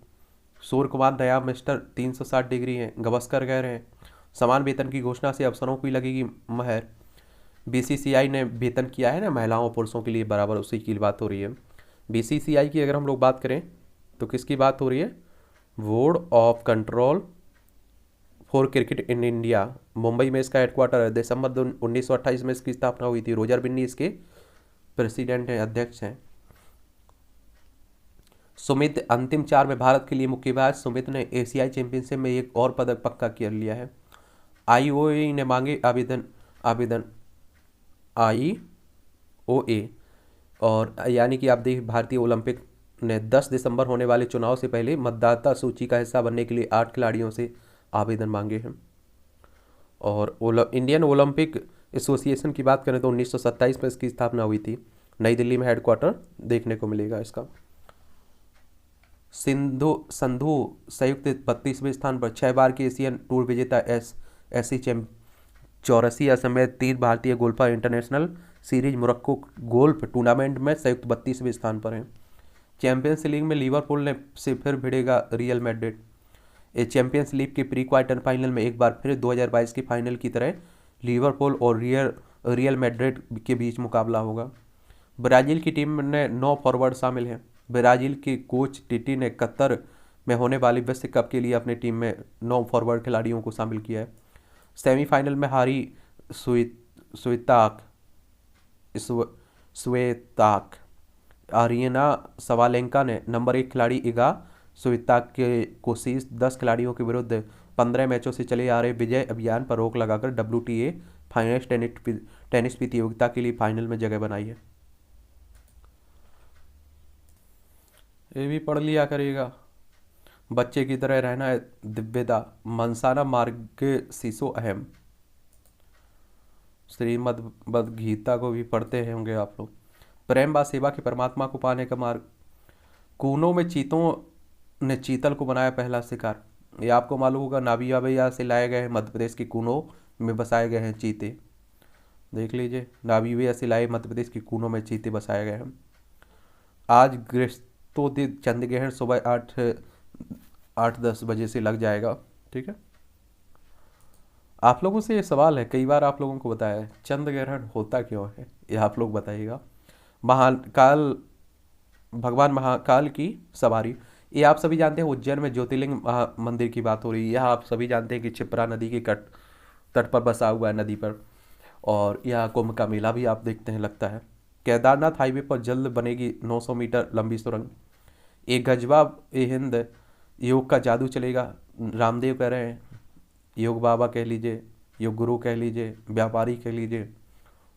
सूर्य कुमार नया मिस्टर 360 डिग्री हैं, गवास्कर कह रहे हैं। समान वेतन की घोषणा से अफसरों को लगेगी महर। BCCI ने वेतन किया है ना महिलाओं और पुरुषों के लिए बराबर, उसी की बात हो रही है। BCCI की अगर हम लोग बात करें तो किसकी बात हो रही है? Board of control for cricket in India. Mumbai में इसका हेडक्वार्टर है। दिसंबर 1928 में इसकी स्थापना हुई थी। रोजर बिन्नी इसके प्रेसिडेंट हैं, अध्यक्ष हैं। सुमित अंतिम 4 में भारत के लिए मुक्केबाज। सुमित ने एशियाई चैंपियनशिप में एक और पदक पक्का कर लिया है। IOA ने मांगे आवेदन IOA और यानी कि आप देखिए भारतीय ओलंपिक ने 10 दिसंबर होने वाले चुनाव से पहले मतदाता सूची का हिस्सा बनने के लिए 8 खिलाड़ियों से आवेदन मांगे हैं। और इंडियन ओलंपिक एसोसिएशन की बात करें तो 1927 में इसकी स्थापना हुई थी। नई दिल्ली में हेडक्वार्टर देखने को मिलेगा इसका। संधू संयुक्त 32वें स्थान पर। 6 बार के एशियन टूर विजेता एसी चौरसिया समेत 3 भारतीय golfer international series Morocco golf tournament में संयुक्त 32वें स्थान पर हैं। चैंपियंस लीग में लिवरपूल ने से फिर भिड़ेगा रियल मैड्रिड। ये चैंपियंस लीग के प्री क्वार्टर फाइनल में एक बार फिर 2022 के फाइनल की तरह लिवरपूल और रियल मैड्रिड के बीच मुकाबला होगा। ब्राज़ील की टीम में 9 फॉरवर्ड शामिल हैं। ब्राज़ील के कोच टिटी ने कतर में होने वाली विश्व कप के लिए अपनी टीम में 9 फॉरवर्ड खिलाड़ियों को शामिल किया है। सेमीफाइनल में हारी स्वेताक आरियना सवालेंका ने नंबर 1 खिलाड़ी इगा स्वेताक के कोशिश 10 खिलाड़ियों के विरुद्ध 15 मैचों से चले आ रहे विजय अभियान पर रोक लगाकर WTA फाइनल टेनिस प्रतियोगिता के लिए फाइनल में जगह बनाई है। ये भी पढ़ लिया करेगा। बच्चे की तरह रहना है दिव्यता। मनसाना मार्ग शीशो अहम। श्रीमद् गीता को भी पढ़ते हैं होंगे आप लोग। प्रेम व सेवा के परमात्मा को पाने का मार्ग। कूनों में चीतों ने चीतल को बनाया पहला शिकार। ये आपको मालूम होगा, नाबिया से लाए गए हैं, मध्य प्रदेश के कूनों में बसाए गए हैं चीते। देख लीजिए, नाबिया से लाए मध्य प्रदेश के कूनों में चीते बसाए गए हैं। आज ग्रस्तोदित चंद्रग्रहण सुबह 8-10 बजे से लग जाएगा। ठीक है, आप लोगों से ये सवाल है, कई बार आप लोगों को बताया है, चंद्र ग्रहण होता क्यों है, ये आप लोग बताइएगा। भगवान महाकाल की सवारी, ये आप सभी जानते हैं। उज्जैन में ज्योतिर्लिंग मंदिर की बात हो रही है। यह आप सभी जानते हैं कि क्षिप्रा नदी के तट पर बसा हुआ है, नदी पर। और यहाँ कुंभ का मेला भी आप देखते हैं लगता है। केदारनाथ हाईवे पर जल्द बनेगी 900 मीटर लंबी सुरंग। एक गजबा ए हिंद योग का जादू चलेगा, रामदेव कह रहे हैं। योग बाबा कह लीजिए, योग गुरु कह लीजिए, व्यापारी कह लीजिए।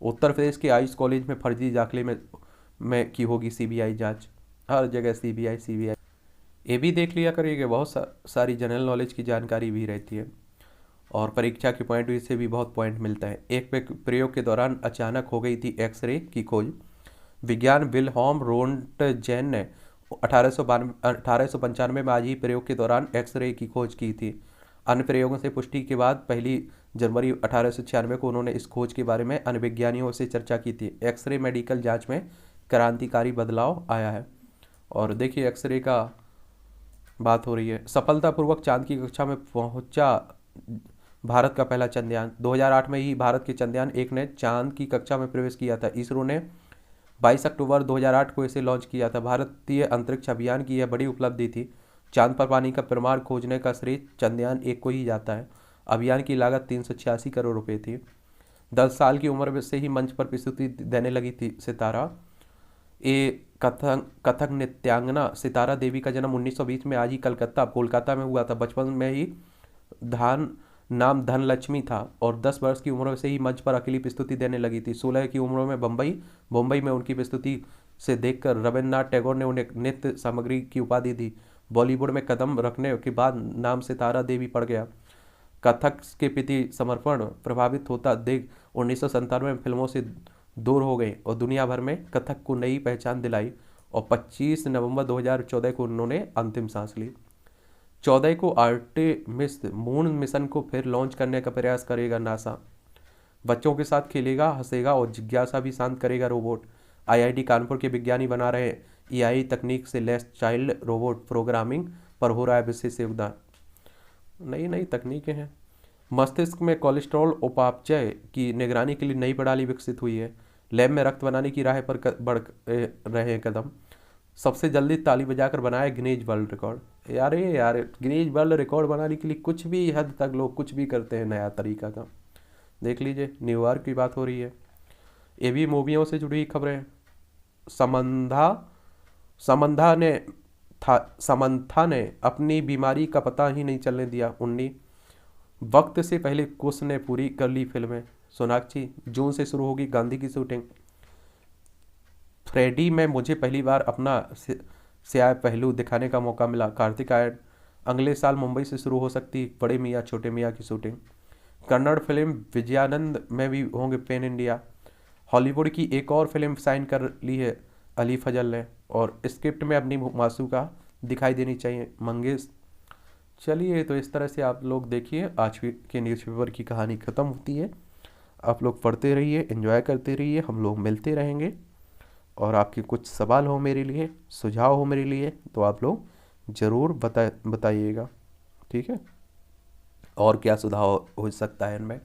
उत्तर प्रदेश के आयुष कॉलेज में फर्जी दाखिले में की होगी सीबीआई जांच। हर जगह सीबीआई सीबीआई। ये भी देख लिया करिएगा, बहुत सारी जनरल नॉलेज की जानकारी भी रहती है और परीक्षा के पॉइंट व्यू से भी बहुत पॉइंट मिलता है। एक प्रयोग के दौरान अचानक हो गई थी एक्सरे की खोज। विज्ञान विल्हेम रोंटगेन ने 1895 में आज ही प्रयोग के दौरान एक्सरे की खोज की थी। अन्य प्रयोगों से पुष्टि के बाद 1 जनवरी 1896 को उन्होंने इस खोज के बारे में अन्य विज्ञानियों से चर्चा की थी। एक्सरे मेडिकल जांच में क्रांतिकारी बदलाव आया है। और देखिए एक्सरे का बात हो रही है। सफलतापूर्वक चांद की कक्षा में पहुंचा भारत का पहला चंद्रयान। 2008 में ही भारत के चंद्रयान 1 ने चांद की कक्षा में प्रवेश किया था। इसरो ने 22 अक्टूबर 2008 को इसे लॉन्च किया था। भारतीय अंतरिक्ष अभियान की यह बड़ी उपलब्धि थी। चांद पर पानी का प्रमाण खोजने का श्रेय चंद्रयान 1 को ही जाता है। अभियान की लागत 386 करोड़ रुपए थी। 10 साल की उम्र से ही मंच पर प्रस्तुति देने लगी थी सितारा। कथक नृत्यांगना सितारा देवी का जन्म 1920 में आज ही कोलकाता में हुआ था। बचपन में ही नाम धनलक्ष्मी था और 10 वर्ष की उम्र से ही मंच पर अकेली प्रस्तुति देने लगी थी। 16 की उम्र में मुंबई में उनकी प्रस्तुति से देखकर रविन्द्रनाथ टैगोर ने उन्हें नृत्य सामग्री की उपाधि दी। बॉलीवुड में कदम रखने के बाद नाम सितारा देवी पड़ गया। कथक के प्रति समर्पण प्रभावित होता देख 1997 में फिल्मों से दूर हो गए और दुनिया भर में कथक को नई पहचान दिलाई और 25 नवंबर 2014 को उन्होंने अंतिम सांस ली। 14 को आर्टेमिस मून मिशन को फिर लॉन्च करने का प्रयास करेगा नासा। बच्चों के साथ खेलेगा, हंसेगा और जिज्ञासा भी शांत करेगा रोबोट। आईआईटी कानपुर के विज्ञानी बना रहे एआई तकनीक से लेस चाइल्ड रोबोट प्रोग्रामिंग पर हो रहा है विशेष योगदान। नई नई तकनीकें हैं। मस्तिष्क में कोलेस्ट्रॉल उपापचय की निगरानी के लिए नई प्रणाली विकसित हुई है। लैब में रक्त बनाने की राह पर बढ़ रहे हैं कदम। सबसे जल्दी ताली बजाकर बनाया गिनीज वर्ल्ड रिकॉर्ड। यार गिनीज वर्ल्ड रिकॉर्ड बनाने के लिए कुछ भी हद तक लोग कुछ भी करते हैं नया तरीका का। देख लीजिए न्यूयॉर्क की बात हो रही है। ये भी मूवियों से जुड़ी खबरें। समंथा ने अपनी बीमारी का पता ही नहीं चलने दिया। 19 वक्त से पहले कुश ने पूरी कर ली फिल्में। सोनाक्षी जून से शुरू होगी गांधी की शूटिंग। फ्रेडी में मुझे पहली बार अपना स्याह पहलू दिखाने का मौका मिला। कार्तिक आयन अगले साल मुंबई से शुरू हो सकती बड़े मियाँ छोटे मियाँ की शूटिंग। कन्नड़ फिल्म विजयानंद में भी होंगे पैन इंडिया। हॉलीवुड की एक और फिल्म साइन कर ली है अली फजल ने और स्क्रिप्ट में अपनी मासूका दिखाई देनी चाहिए मंगेश। चलिए तो इस तरह से आप लोग देखिए आज के न्यूज़पेपर की कहानी ख़त्म होती है। आप लोग पढ़ते रहिए, एंजॉय करते रहिए, हम लोग मिलते रहेंगे। और आपके कुछ सवाल हो मेरे लिए, सुझाव हो मेरे लिए तो आप लोग ज़रूर बताइएगा, ठीक है। और क्या सुधार हो सकता है इनमें।